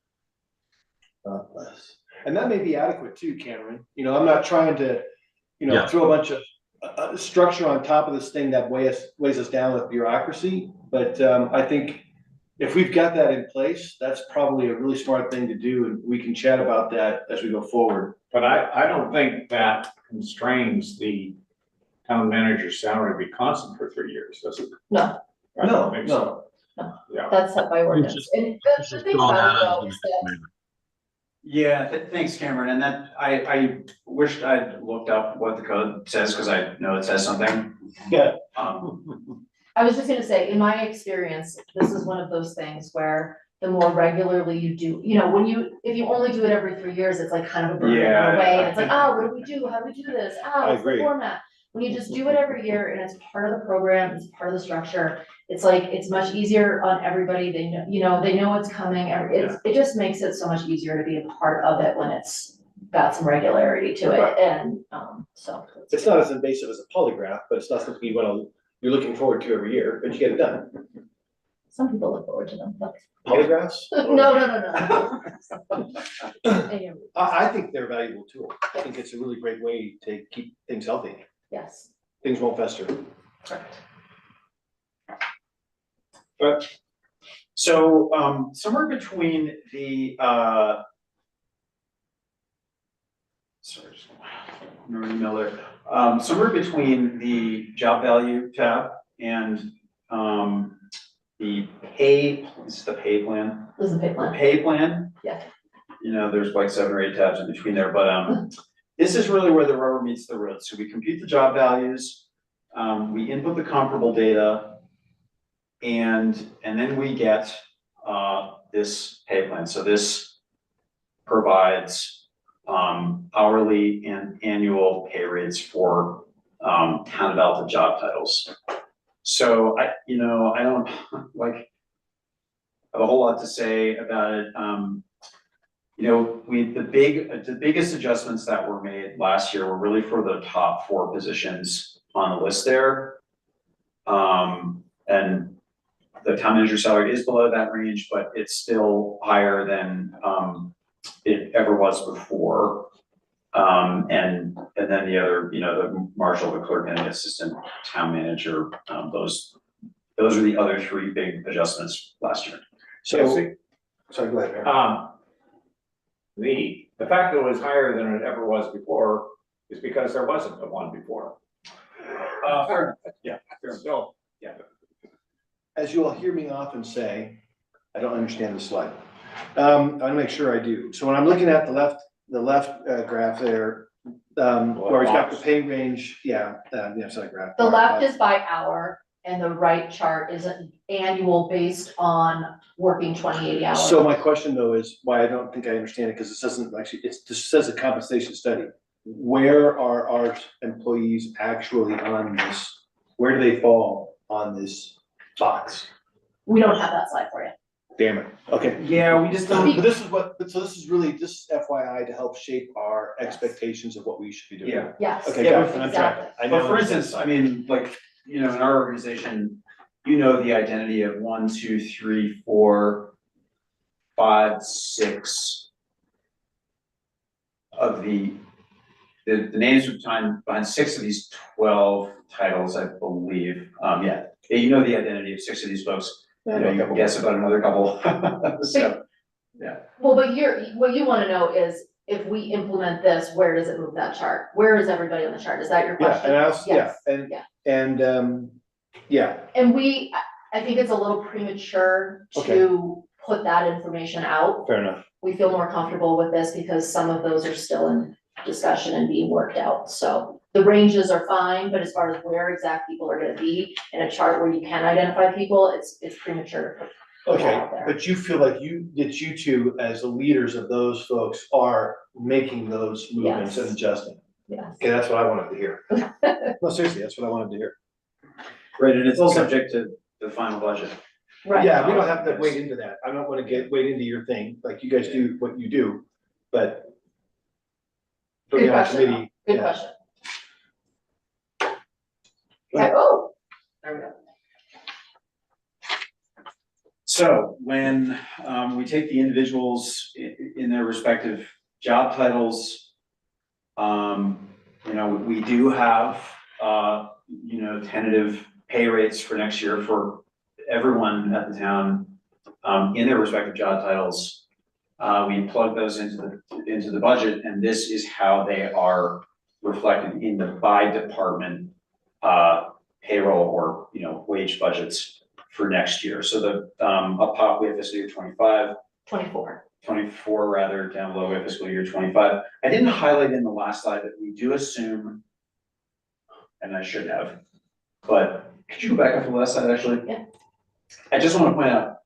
Less. And that may be adequate too, Cameron. I'm not trying to, Yeah. throw a bunch of structure on top of this thing that weighs us down with bureaucracy. But I think if we've got that in place, that's probably a really smart thing to do, and we can chat about that as we go forward. but I don't think that constrains the town manager's salary to be constant for 3 years, does it? No. I don't think so. No. Yeah. That's set by ordinance. just- And the Just thing throwing about it that out though as is an that experiment. yeah, thanks, Cameron. And that, I wished I'd looked up what the code says, because I know it says something. Yeah. I was just gonna say, in my experience, this is one of those things where the more regularly you do, if you only do it every 3 years, it's like kind of a burden in Yeah. a way. And it's like, oh, what do we do? How do we do this? I What's the agree. format? When you just do it every year and it's part of the program, it's part of the structure, it's like, it's much easier on everybody. They know what's coming. It just makes it so much easier to be a part of it when it's got some regularity to Right. it. And, so. It's not as invasive as a polygraph, but it's not something you're looking forward to every year, but you get it done. Some people look forward to them, but Polygraphs? no. Anyway, I think they're a valuable tool. I think it's a really great way to keep things healthy. yes, Things won't fester. correct. So, somewhere between the, sorry, just remember Miller, somewhere between the job value tab and, the pay, this is the pay plan. This is a big The one. pay plan. Yeah. You know, there's like 7 or 8 tabs in between there, but, this is really where the rubber meets the road. So we compute the job values, we input the comparable data, and then we get, this pay plan. So this provides, hourly and annual pay rates for, town of Alta job titles. So I don't like have a whole lot to say about it. The biggest adjustments that were made last year were really for the top 4 positions on the list there. And the town manager salary is below that range, but it's still higher than it ever was before. And then the other, the marshal, the clerk, and the assistant town manager, those are the other 3 big adjustments last year. So, sorry, go ahead, Aaron. The fact that it was higher than it ever was before is because there wasn't the one before. Fair Yeah, so, As you all hear me often say, I don't understand the slide. I want to make sure I do. So when I'm looking at the left graph there, where he's got the pay range, sorry, graph. The left is by hour and the right chart is an annual based on working 80 hours. So my question though is why I don't think I understand it, because it doesn't actually, it just says a compensation study. Where are our employees actually on this? Where do they fall on this box? We don't have that slide for you. Damn it. Okay. Yeah, we just don't. But this is really, this is FYI to help shape our expectations of what we should be doing. Yeah. Yes. Okay, Yeah, got it. but I'm tracking. I But now for understand. instance, I mean, like, in our organization, the identity of 1, 2, 3, 4, 5, 6 of the names behind 6 of these 12 titles, I believe. The identity of 6 of these folks. You can guess about another couple. So, Well, but what you wanna know is if we implement this, where does it move that chart? Where is everybody on the chart? Is that your Yeah, question? and I was, Yes. yeah. And I think it's a little premature Okay. to put that information out. Fair enough. We feel more comfortable with this because some of those are still in discussion and being worked out. So the ranges are fine, but as far as where exact people are gonna be in a chart where you can identify people, it's premature to put that Okay, out there. but you feel like you two, as the leaders of those folks, are making those movements and Yes. adjusting. Yes. Okay, that's what I wanted to hear. No, seriously, that's what I wanted to hear. right, and it's all subject to the final budget. Right. Yeah, we don't have to wade into that. I don't want to wade into your thing, like you guys do what you do, but. Good putting on a question. committee, Good yeah. question. Okay, oh, there we go. So when we take the individuals in their respective job titles, we do have tentative pay rates for next year for everyone at the town in their respective job titles. We plug those into the budget, and this is how they are reflected in the by department payroll or wage budgets for next year. So the up top, we have fiscal year 25, 24 rather, down below we have fiscal year 25. I didn't highlight in the last slide that we do assume, and I should have, but could you go back up to the last slide actually? Yeah. I just want to point out,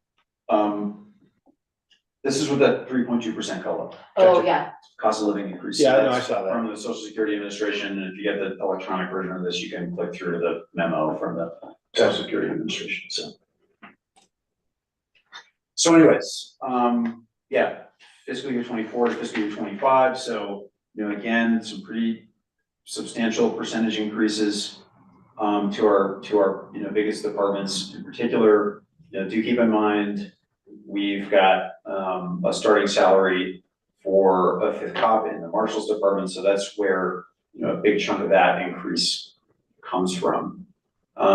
this is with that 3.2% COLA, Oh, yeah, cost of living increase. Yeah, I know, I That's saw that. from the Social Security Administration, and if you get the electronic version of this, you can click through to the memo from the Social Security Administration, so anyways, fiscal year 24 to fiscal year 25, so, again, some pretty substantial percentage increases to our biggest departments, in particular, do keep in mind, we've got, a starting salary for a fifth cop in the marshal's department, so that's where, a big chunk of that increase comes from.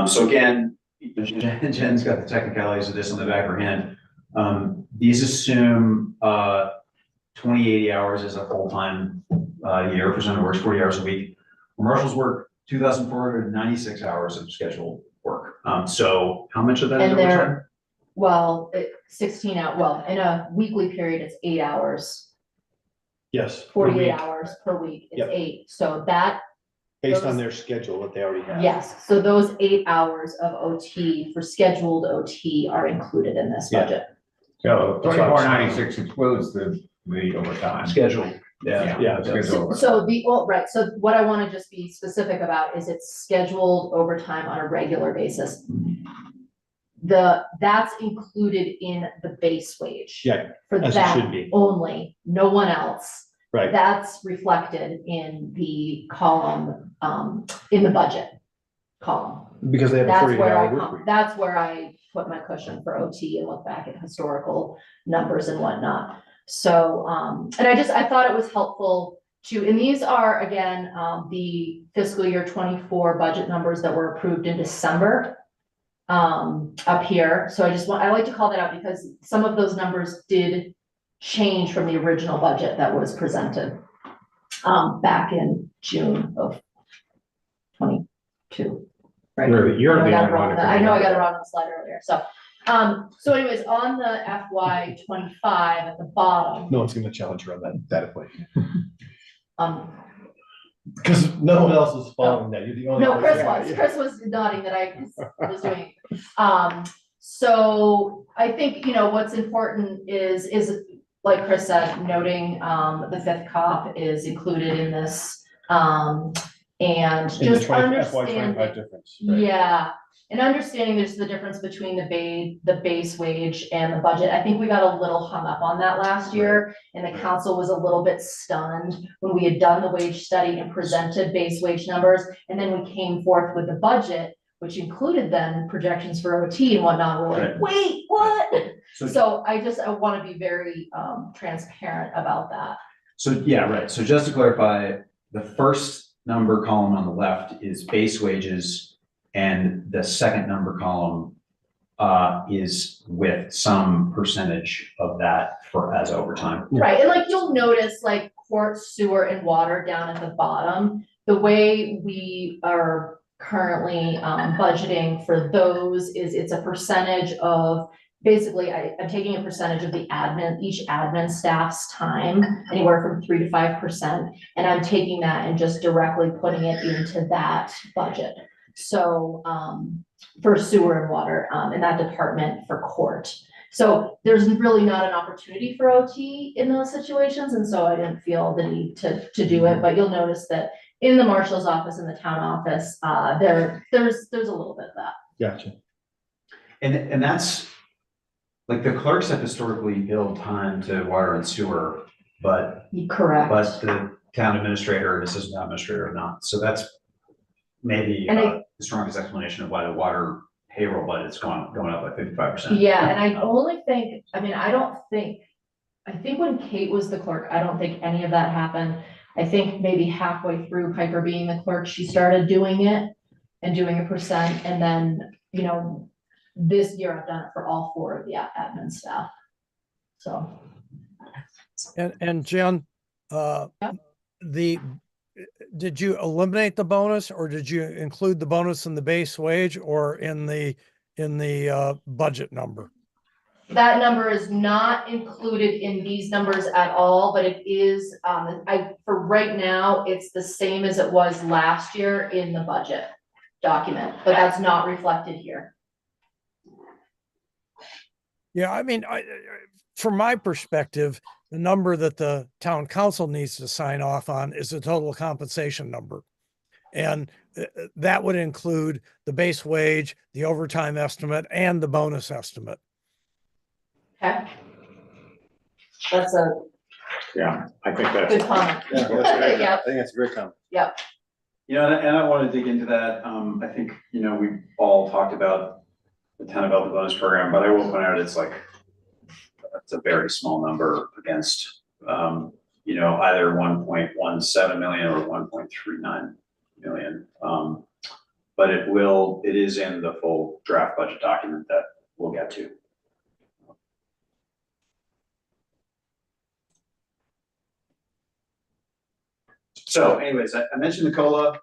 So again, Jen's got the technicalities of this on the back of her hand. These assume, 80 hours is a full-time, year for someone who works 40 hours a week. Marshals work 2,496 hours of scheduled work. So how much of that is And they're- overtime? Well, 16 out, well, in a weekly period, it's 8 hours, Yes. per 48 week, hours per week, it's Yep. 8. So that, Based on those- their schedule, what they already have. yes, so those 8 hours of OT for scheduled OT are included in this Yeah. budget. So That's what I'm saying. 2496 excludes the overtime. Schedule. Yeah, it does. So well, right, so what I wanna just be specific about is it's scheduled overtime on a regular basis. That's included in the base wage. Yeah, For as it that should be. only, no one else. Right. That's reflected in the column, in the budget column. Because they have a That's 40 where hour work week. that's where I put my cushion for OT and look back at historical numbers and whatnot. So, and I thought it was helpful to, and these are, again, the fiscal year 24 budget numbers that were approved in December. Up here, so I like to call that out because some of those numbers did change from the original budget that was presented. Back in June of 22. Right? You're I the got it only wrong one on that the- I can know I remember got it that. wrong on the slide earlier, so anyways, on the FY 25 at the bottom, No one's gonna challenge her on that data point. um, Because no one else is following that. You're the only. no, person. Chris was nodding that I was doing. So I think, what's important is like Chris said, noting, the fifth cop is included in this. And In the just 20 FY understanding. 25 difference. right? Yeah, and understanding there's the difference between the base wage and the budget. I think we got a little hung up on that last year. And the council was a little bit stunned when we had done the wage study and presented base wage numbers. And then we came forth with the budget, which included then projections for OT and whatnot. We're like, wait, what? So I want to be very transparent about that. So, yeah, right. So just to clarify, the first number column on the left is base wages, and the second number column is with some percentage of that as overtime. Right, and like you'll notice like court, sewer and water down at the bottom, the way we are currently budgeting for those is it's a percentage of, basically I'm taking a percentage of the each admin staff's time, anywhere from 3 to 5%. And I'm taking that and just directly putting it into that budget. So, for sewer and water, in that department for court. So there's really not an opportunity for OT in those situations, and so I didn't feel the need to do it, but you'll notice that in the marshal's office, in the town office, there's a little bit of that. Gotcha. And that's, like, the clerks have historically billed time to water and sewer, but Correct. the town administrator and assistant town administrator are not. So that's maybe And I- the strongest explanation of why the water payroll budget's gone up by 55%. Yeah, and I only think, I think when Kate was the clerk, I don't think any of that happened. I think maybe halfway through Piper being the clerk, she started doing it and doing a percent, and then, this year I've done it for all 4 of the admin staff. So, And Jen, did you eliminate the bonus or did you include the bonus in the base wage or in the budget number? that number is not included in these numbers at all, but it is, for right now, it's the same as it was last year in the budget document, but that's not reflected here. Yeah, I mean, from my perspective, the number that the town council needs to sign off on is the total compensation number. And that would include the base wage, the overtime estimate, and the bonus estimate. Okay. That's a Yeah, I think that's. good comment. Yeah, that's great. Yep. I think that's a great comment. And I want to dig into that. I think, we've all talked about the town of Elton bonus program, but I will point out it's like, it's a very small number against, you know, either 1.17 million or 1.39 million. But it is in the full draft budget document that we'll get to. So anyways, I mentioned the COLA.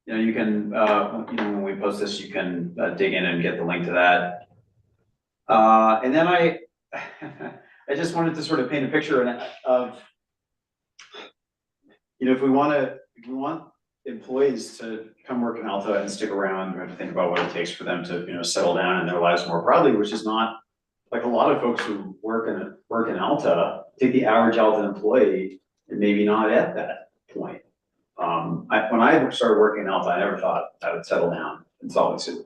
You know, you can, you know, when we post this, you can dig in and get the link to that. And then I just wanted to sort of paint a picture of, you know, if we want employees to come work in Alta and stick around, we have to think about what it takes for them to, you know, settle down in their lives more broadly, which is not like a lot of folks who work in Alta, take the average Alta employee and maybe not at that point. When I started working in Alta, I never thought I would settle down in Salt Lake City,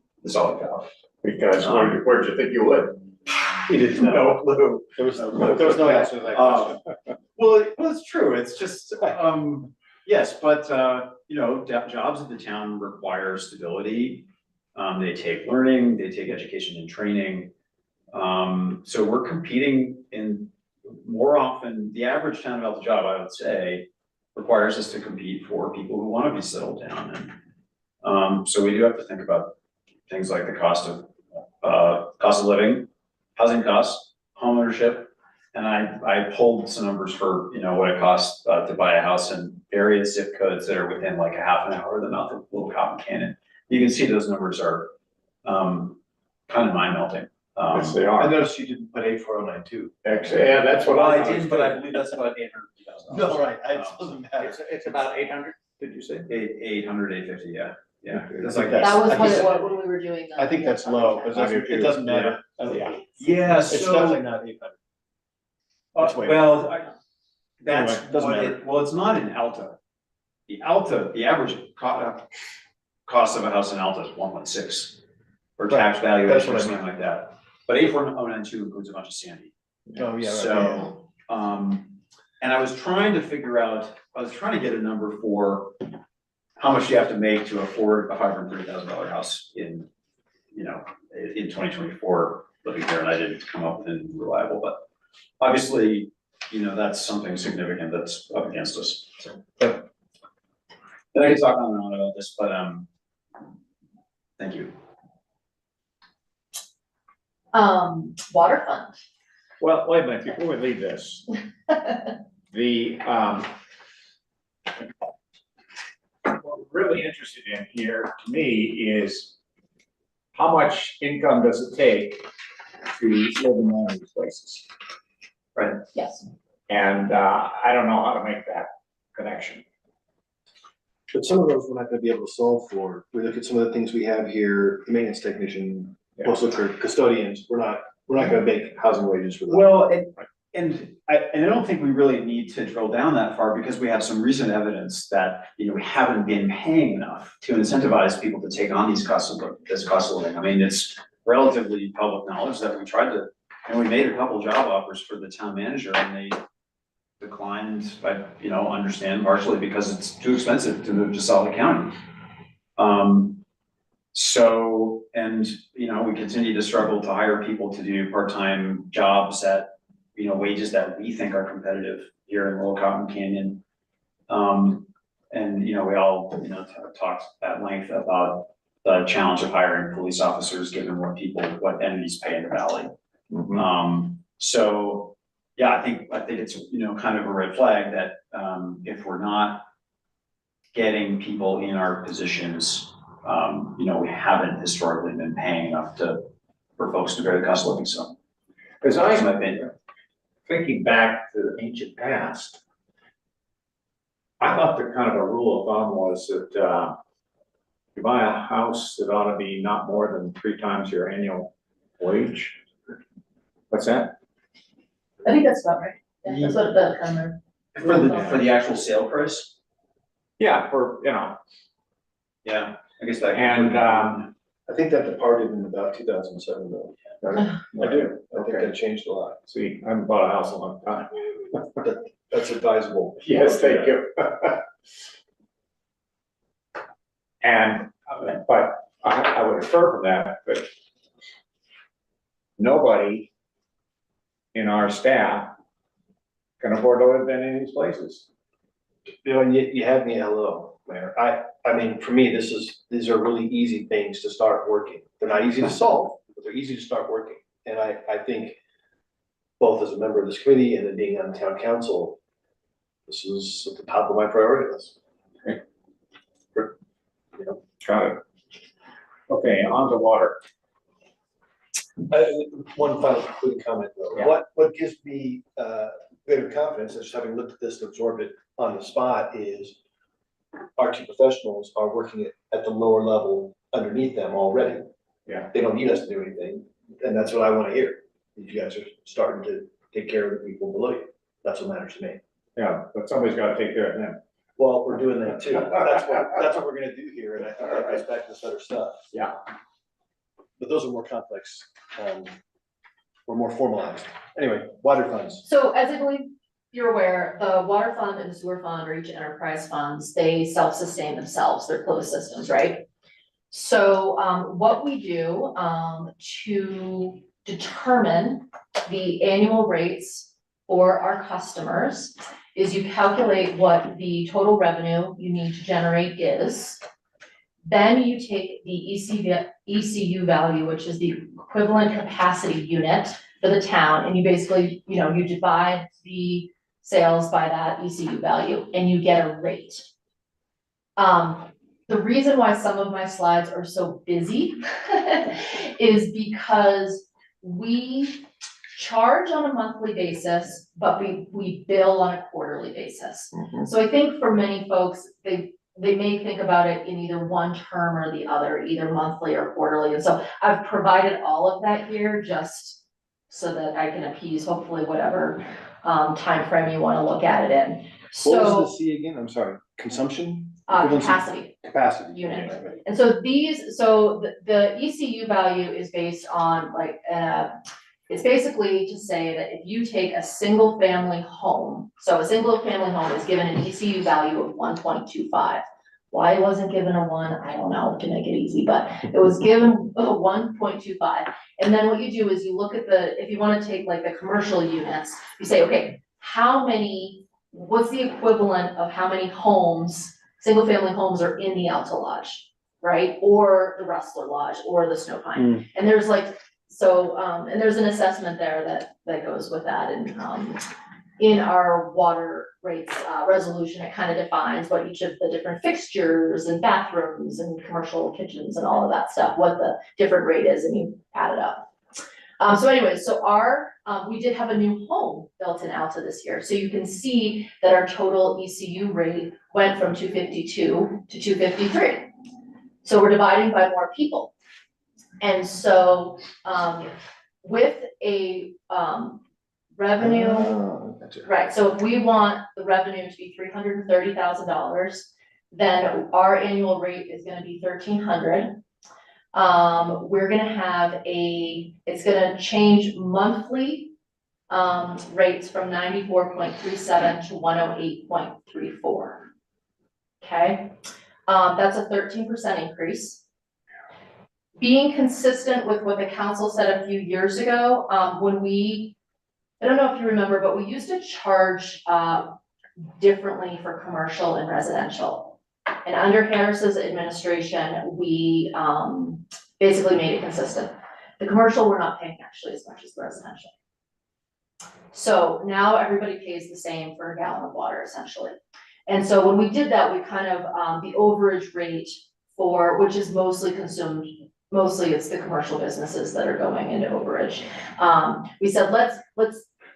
Because where'd you think you would? He didn't know. No clue. There was no answer to that question. Well, it's true. It's just, yes, but, you know, jobs at the town require stability. They take learning, they take education and training. So we're competing in more often, the average town of Alta job, I would say, requires us to compete for people who want to be settled down. And so we do have to think about things like the cost of living, housing costs, homeownership. And I pulled some numbers for, you know, what it costs to buy a house in various zip codes that are within like a half an hour of the mouth of Little Cotton Canyon. You can see those numbers are kind of mind melting. Yes, they I are. noticed you didn't put 84092. Actually, yeah, that's what Well, I I thought. did, but I believe that's about $800,000. No, right, it doesn't matter. It's about 800, did you say? 850, yeah, yeah. It's I like think That was I what think it was when we were doing. I think that's low, because it doesn't matter. Yeah. Yeah, It's so. definitely not 800. It's way Well, that's, Anyway, doesn't matter. well, it's not in Alta. The average cost of a house in Alta is 1.6 or tax valuation That's what or I something like that. But 84092 includes a bunch of Sandy. Oh, yeah, right. So, and I was trying to get a number for how much you have to make to afford a $530,000 house in 2024 living here, and I didn't come up with anything reliable, but obviously, you know, that's something significant that's up against us, so. But then I could talk on and on about this, but, thank you. Water fund. Well, wait a minute, before we leave this, the, what we're really interested in here, to me, is how much income does it take to live in one of these places? Right? Yes. And, I don't know how to make that connection. But some of those we're not gonna be able to solve for. We look at some of the things we have here, the maintenance technician, postal custodians, we're not gonna make housing wages for them. Well, and I don't think we really need to drill down that far because we have some recent evidence that, you know, we haven't been paying enough to incentivize people to take on this cost of living. I mean, it's relatively public knowledge that we tried to, and we made a couple job offers for the town manager and they declined, I, you know, understand partially because it's too expensive to move to Salt Lake County. So, and, you know, we continue to struggle to hire people to do part-time jobs at, you know, wages that we think are competitive here in Little Cotton Canyon. And, you know, we all, you know, talked at length about the challenge of hiring police officers, given what entities pay in the valley. So, yeah, I think it's, you know, kind of a red flag that, if we're not getting people in our positions, you know, we haven't historically been paying enough for folks to bear the cost of living, so. Because That's my opinion. thinking back to the ancient past, I thought the kind of a rule of thumb was that, you buy a house that ought to be not more than 3 times your annual wage. What's that? I think that's about right. Yeah, that's what the kind of. For the actual sale price, Yeah, for, you know, yeah, I guess that. and, I think that departed in about 2007 though. I do. I think that changed a lot. see, I haven't bought a house in a long time. That's advisable. Yes, thank you. And, but, I would infer from that, but nobody in our staff can afford to live in any of these places. You know, and you have me, hello, Mayor. I mean, for me, these are really easy things to start working. They're not easy to solve, but they're easy to start working. And I think both as a member of this committee and then being on town council, this is at the top of my priority list. Okay. You know, Got it. Okay, on to water. one final quick comment though. Yeah. What gives me greater confidence, just having looked at this and absorbed it on the spot, is our two professionals are working at the lower level underneath them already. Yeah. They don't need us to do anything, and that's what I wanna hear. You guys are starting to take care of the people below you. That's what matters to me. Yeah, but somebody's gotta take care of them. Well, we're doing that too. That's what we're gonna do here, and I think that goes back to this other stuff. Yeah. But those are more complex, or more formalized. Anyway, water funds. So as I believe you're aware, the water fund and the sewer fund are each enterprise funds. They self-sustain themselves. They're closed systems, right? So what we do to determine the annual rates for our customers is you calculate what the total revenue you need to generate is. Then you take the ECU value, which is the equivalent capacity unit for the town, and you basically, you divide the sales by that ECU value and you get a rate. The reason why some of my slides are so busy is because we charge on a monthly basis, but we bill on a quarterly basis. So I think for many folks, they may think about it in either one term or the other, either monthly or quarterly. And so I've provided all of that here just so that I can appease hopefully whatever time frame you want to look at it in. What So was the C again? I'm sorry, consumption? Equivalency? capacity. Capacity. Unit. Okay. And so the ECU value is based on it's basically to say that if you take a single family home, so a single family home is given an ECU value of 1.25. Why it wasn't given a 1, I don't know, to make it easy, but it was given a 1.25. And then what you do is you look at if you wanna take like the commercial units, you say, okay, what's the equivalent of how many homes, single family homes are in the Alta Lodge, right? Or the Rustler Lodge or the Snow Pine. And there's and there's an assessment there that goes with that. And in our water rates resolution, it kind of defines what each of the different fixtures and bathrooms and commercial kitchens and all of that stuff, what the different rate is, and you add it up. So anyway, we did have a new home built in Alta this year. So you can see that our total ECU rate went from 252 to 253. So we're dividing by more people. And so, with a, revenue, right, so if we want the revenue to be $330,000, then our annual rate is gonna be $1,300. We're gonna have it's gonna change monthly, rates from 94.37 to 108.34. Okay, that's a 13% increase. Being consistent with what the council said a few years ago, I don't know if you remember, but we used to charge differently for commercial and residential. And under Harris's administration, we basically made it consistent. The commercial, we're not paying actually as much as the residential. So now everybody pays the same for a gallon of water essentially. And so when we did that, we kind of, the overage rate which is mostly consumed, mostly it's the commercial businesses that are going into overage. We said, let's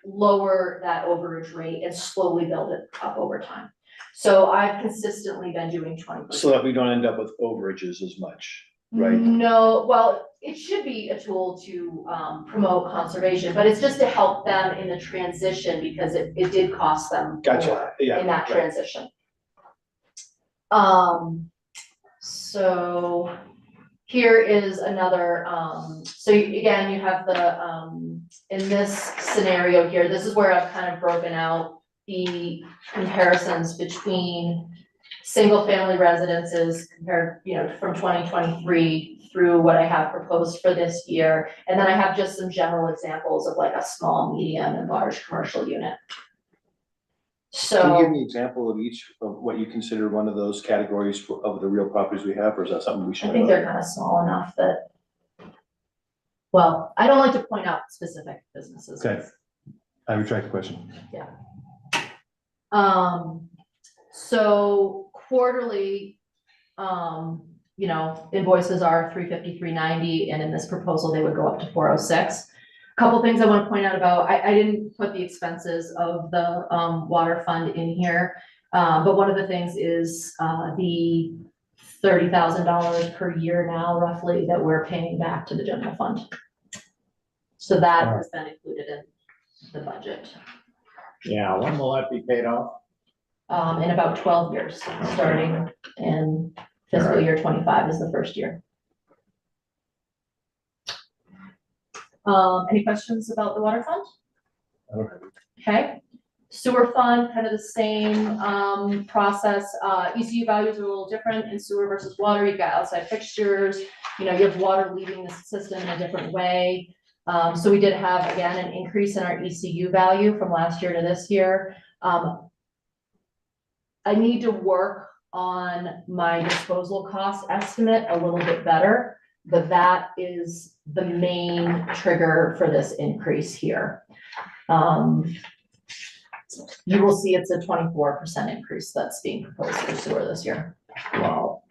lower that overage rate and slowly build it up over time. So I've consistently been doing 20%. So that we don't end up with overages as much, right? No, well, it should be a tool to promote conservation, but it's just to help them in the transition because it did cost them Gotcha, more yeah, in that right. transition. So here is another, so again, you have in this scenario here, this is where I've kind of broken out the comparisons between single-family residences compared, you know, from 2023 through what I have proposed for this year. And then I have just some general examples of like a small, medium, and large commercial unit. Can you give So, me an example of each of what you consider one of those categories of the real properties we have, or is that something we should? I think they're kind of small enough that, well, I don't like to point out specific businesses. Okay. I retract the question. So quarterly, you know, invoices are 350, 390, and in this proposal, they would go up to 406. Couple things I want to point out about, I didn't put the expenses of the, water fund in here. But one of the things is, the $30,000 per year now roughly that we're paying back to the general fund. So that has been included in the budget, Yeah, when will that be paid off? in about 12 years, starting in fiscal year 25 is the first year. Any questions about the water fund? I don't have Okay, sewer fund, kind of the same, process, ECU values are a little different in sewer versus water, you've got outside fixtures, you know, you have water leaving the system in a different way. So we did have, again, an increase in our ECU value from last year to this year. I need to work on my disposal cost estimate a little bit better, but that is the main trigger for this increase here. You will see it's a 24% increase that's being proposed for sewer this year. Wow.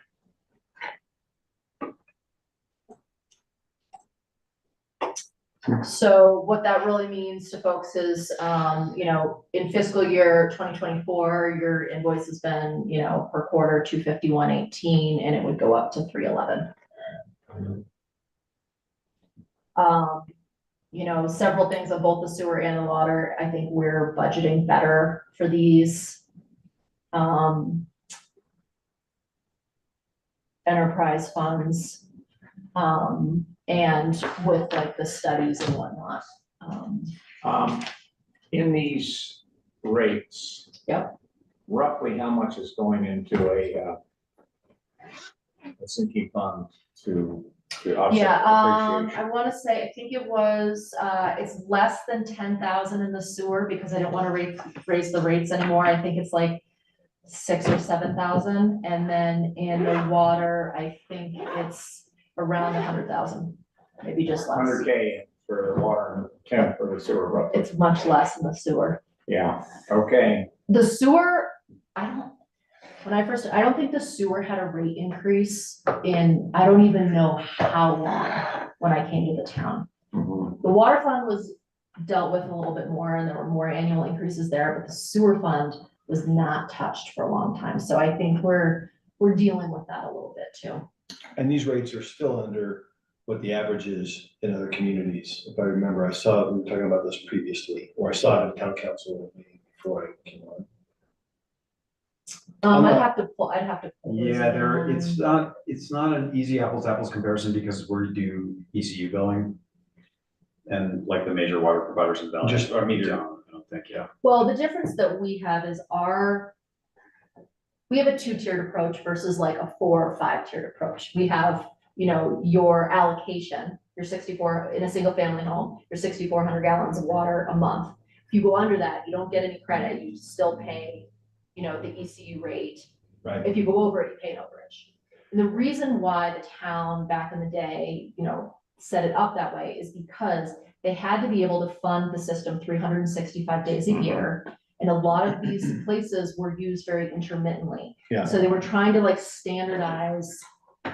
So what that really means to folks is, you know, in fiscal year 2024, your invoice has been, you know, per quarter 251.18, and it would go up to 311. You know, several things on both the sewer and the water. I think we're budgeting better for these. Enterprise funds. And with like the studies and whatnot. In these rates. Yep. Roughly how much is going into a sinking fund to offset Yeah, depreciation? I wanna say, I think it was, it's less than 10,000 in the sewer because I don't wanna raise the rates anymore. I think it's like 6,000 or 7,000. And then in the water, I think it's around 100,000, maybe just less. 100K for the water and 10 for the sewer, roughly. It's much less in the sewer. Yeah, okay. The sewer, I don't think the sewer had a rate increase in, I don't even know how long when I came to the town. Mhm. The water fund was dealt with a little bit more and there were more annual increases there, but the sewer fund was not touched for a long time. So I think we're dealing with that a little bit too. And these rates are still under what the average is in other communities. If I remember, we were talking about this previously, or I saw it in town council meeting before I came on. I'd have to pull. those Yeah, there, down. it's not an easy apples to apples comparison because we do ECU billing. And like the major water providers in Valley. Just- I mean, I don't think, yeah. Well, the difference that we have is we have a 2-tiered approach versus like a 4 or 5-tiered approach. We have, you know, your allocation, your 64 in a single family home, your 6,400 gallons of water a month. If you go under that, you don't get any credit, you still pay, you know, the ECU rate. Right. If you go over it, you pay an overage. And the reason why the town back in the day, you know, set it up that way is because they had to be able to fund the system 365 days a year. And a lot of these places were used very intermittently. Yeah. So they were trying to like standardize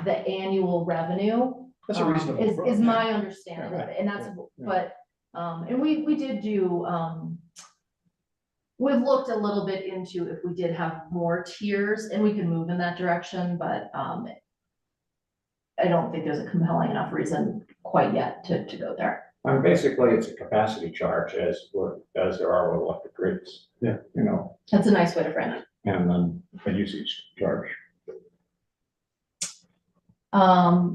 the annual revenue. That's a reasonable Is approach. my understanding of it, and that's, Yeah. but, and we did do, we've looked a little bit into if we did have more tiers and we can move in that direction, but, I don't think there's a compelling enough reason quite yet to go there. Basically, it's a capacity charge as there are with electric grids. Yeah. You know, That's a nice way to frame it. and then a usage charge.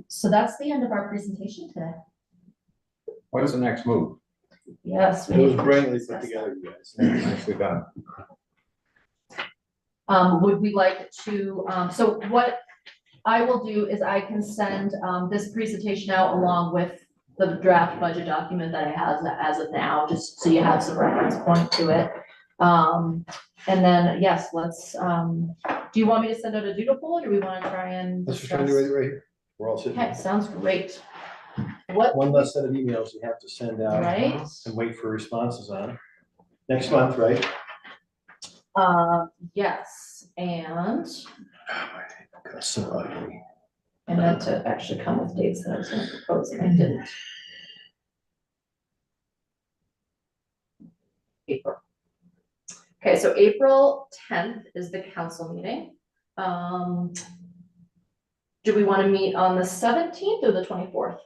So that's the end of our presentation today. What is the next move? Yes. we It was need to brilliantly discuss put that. together, you guys. Nicely done. Would we like to, so what I will do is I can send, this presentation out along with the draft budget document that I have as of now, just so you have some reference point to it. And then, yes, let's, do you want me to send out a doodle poll, or do we wanna try and Let's just try to discuss? do it right here. We're all sitting. Okay, here. sounds great. What, One less set of emails you have to send out right? and wait for responses on. Next month, right? Yes, and That's so ugly. I meant to actually come with dates that I was gonna propose, and I didn't. April. Okay, so April 10th is the council meeting. Do we want to meet on the 17th or the 24th?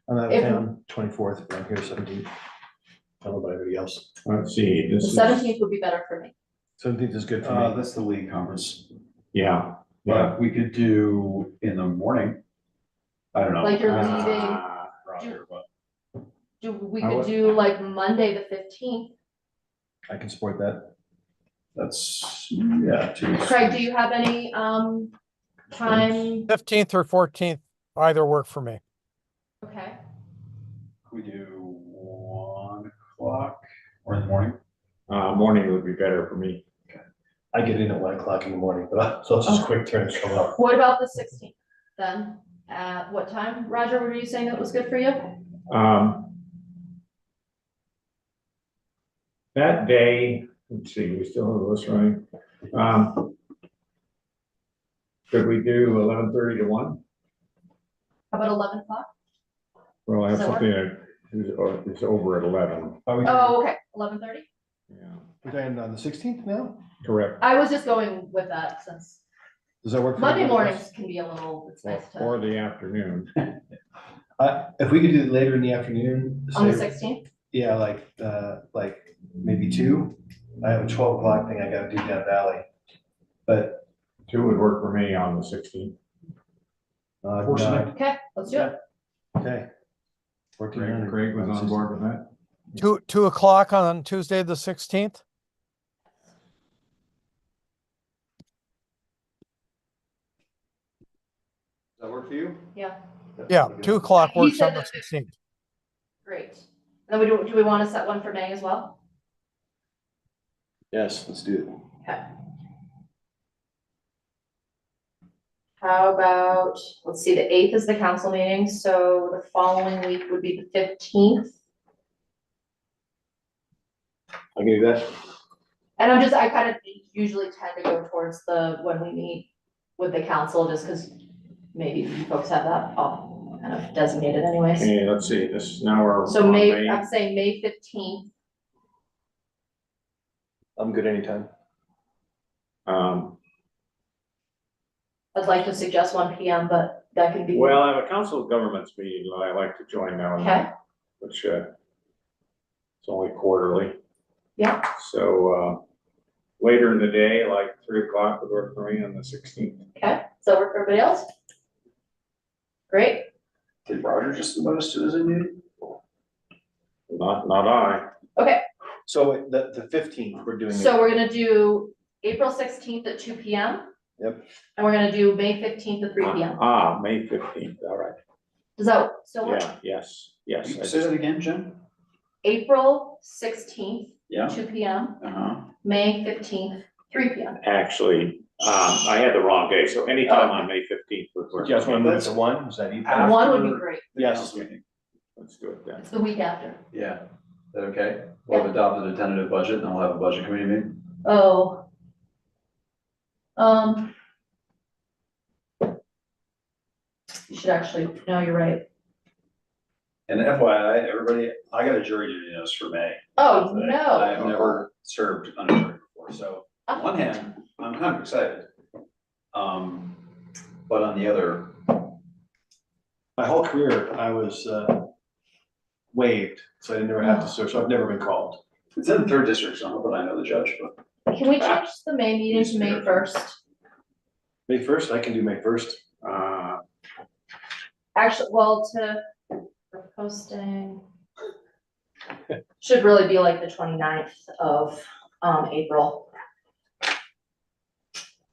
I'm out of If- town 24th, but I'm here 17th. I don't know about everybody else. Let's see, The this is, 17th would be better for me. 17th is good for me. That's the league conference, yeah. but we could do in the morning. I don't know. Like you're leaving, Roger, but we I could would- do like Monday, the 15th. I can support that. that's, yeah, 2 weeks. Craig, do you have any, time? 15th or 14th, either work for me. Okay, We do 1 o'clock or in the morning. Morning would be better for me. I get in at 1 o'clock in the morning, but so it's just quick turns come up. what about the 16th then? At what time? Roger, were you saying that was good for you? That day, let's see, we still have this running. Could we do 11:30 to 1? How about 11 o'clock? Well, I have Does that something that is over at 11. Are we Oh, okay, 11:30? Yeah, we're doing on the 16th now? correct. I was just going with that since Does that work? for Monday everybody mornings else? can be a little, it's Or nice to, or the afternoon. If we could do it later in the afternoon. on the say- 16th? Yeah, like maybe 2. I have a 12 o'clock thing I gotta do down Valley. But, 2 would work for me on the 16th. nine. Okay, let's do it. Okay. 1400. Craig was on board with that? 2 o'clock on Tuesday, the 16th? Does that work for you? Yeah, Yeah, 2 o'clock He works said on the that- 16th. great. And then do we want to set one for May as well? Yes, let's do Okay. How about, let's see, the 8th is the council meeting, so the following week would be the 15th. it. I can do that. And I kind of usually tend to go towards when we meet with the council, just because maybe you folks have that all kind of designated anyways. Okay, let's see, this, now we're. So on May, I'm saying May 15th. I'm good anytime. I'd like to suggest 1 PM, but that can be. Well, I have a council of governments meeting that I like to join now and then, Okay, which, it's only quarterly. Yeah. So, later in the day, like 3 o'clock would work for me on the 16th. okay, does that work for everybody else? Great, Did Roger just invite us to his meeting? Not I. So the 15th, we're doing. so we're gonna do April 16th at 2 PM. Yep. And we're gonna do May 15th at 3 PM. May 15th, all right. Does that still work? Yeah, yes. I Say just- that again, Jen? April 16th, Yeah. 2 PM, Uh-huh. May 15th, 3 PM. Actually, I had the wrong day, so anytime on May 15th would work. You guys want to move it to 1? Is that even? After- One would be great, The Yes. council meeting. Let's do it then. it's the week after. Yeah, is that okay? We'll have adopted a tentative budget, and then we'll have a budget committee meeting. Oh. You should actually, no, you're right. And FYI, everybody, I got a jury duty notice for May. Oh, I no. have never served on a jury before, so on one hand, I'm kind of excited. But on the other, My whole career, I was waived, so I never have to serve, so I've never been called. it's in the 3rd district, so I'm hoping I know the judge, but. Can we change the May meeting to May 1st? May 1st, I can do May 1st. Actually, well, for posting. Should really be like the 29th of, April.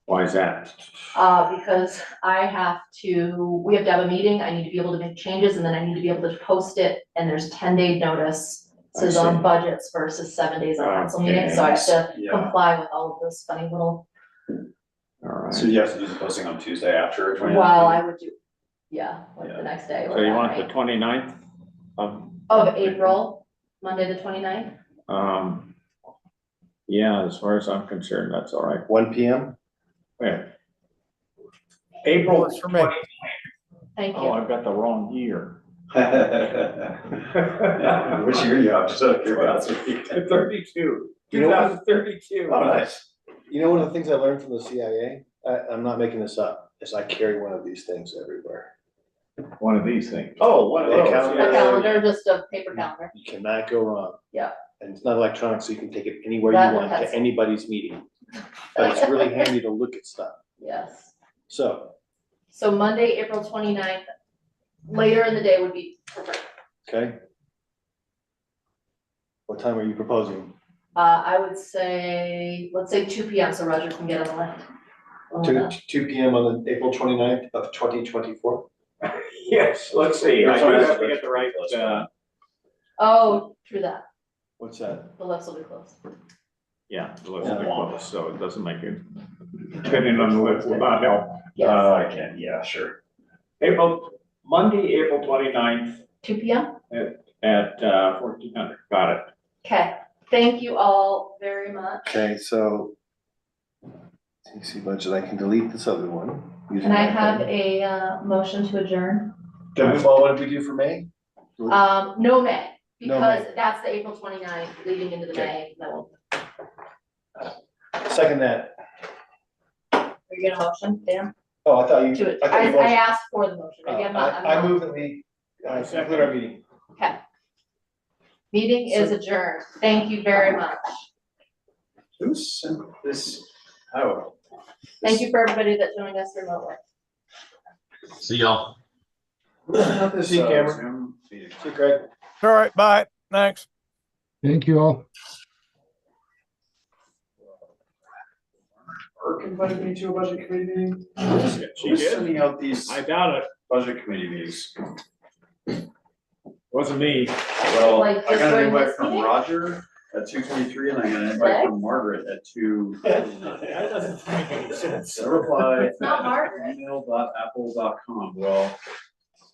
Why is that? Because we have to have a meeting, I need to be able to make changes, and then I need to be able to post it, and there's 10-day notice. I So on see. budgets versus 7 days on council meeting, so I have to Yeah. comply with all of those funny little, All So right. you have to do the posting on Tuesday after 29th? while I would do, like Yeah. the next day. or So you that want the night. 29th of? Of April, Monday the 29th. Yeah, as far as I'm concerned, that's all right. 1 PM? Wait. April Works for me. 20 Thank Oh, you. I've got the wrong year. Which year you have, just out of curiosity? 32, You know what? 2032. Oh, nice. You know, one of the things I learned from the CIA, I'm not making this up, is I carry one of these things everywhere. One of these things. Oh, one of Yeah, those. calendar. A yeah. calendar, just a paper calendar. You cannot go wrong. Yeah. And it's not electronic, so you can take it anywhere That you want has- to anybody's meeting. But it's really handy to look at stuff. Yes. So, So Monday, April 29th, later in the day would be preferred. okay. What time are you proposing? I would say, let's say 2 PM, so Roger can get on the list. Two PM on the April 29th of 2024? Yes, let's see, I Here's do what I have to have get the right, Oh, true that, What's that? the lifts will be closed. yeah, the list Yeah. is long, so it doesn't make it, depending on the list, will not help. Yes, I can, yeah, sure. Monday, April 29th 2 PM? at 1400, got it. Okay, thank you all very much. Okay, so. TC budget, I can delete this other one. using Can I my have phone. a motion to adjourn? Well, what did we do for May? No May, No because May. that's the April 29th, leading into the Okay. May, that will, Second that. are you gonna motion, Dan? Oh, I thought you. To it, I thought you I motioned. asked for the motion, maybe I'm not, I move that we, conclude our meeting. Okay. Meeting is adjourned, thank you very much. Who's sent this out? Thank you for everybody that joined us remotely. See y'all. See you, Cameron. Zoom meeting. See you, Craig. All right, bye, thanks. Thank you all. Burke invited me to a budget committee meeting? She Who's did? sending out these I doubt it, budget committee meetings? wasn't me. Well, Like, I just got an during invite this from meeting? Roger at 2:23, and I got an invite from Margaret at 2. That doesn't make any sense. A reply. It's not Margaret. Email.apple.com, well,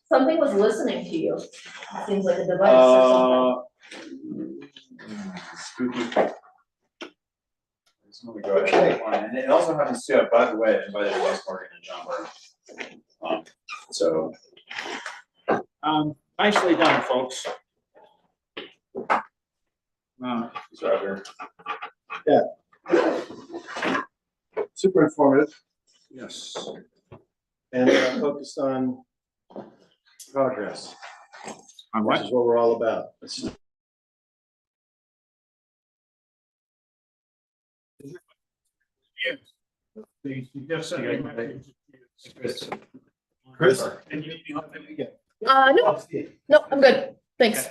Something was listening to you. Seems like a device or spooky. Just want to go ahead and find it. And it also happens to, by the way, I invited Wes Morgan and John Burke. So, Nicely done, folks. it's Roger. Super informative Yes. and focused on progress, On which what? is what we're all about. It's- Chris? something. No, I'm good, thanks.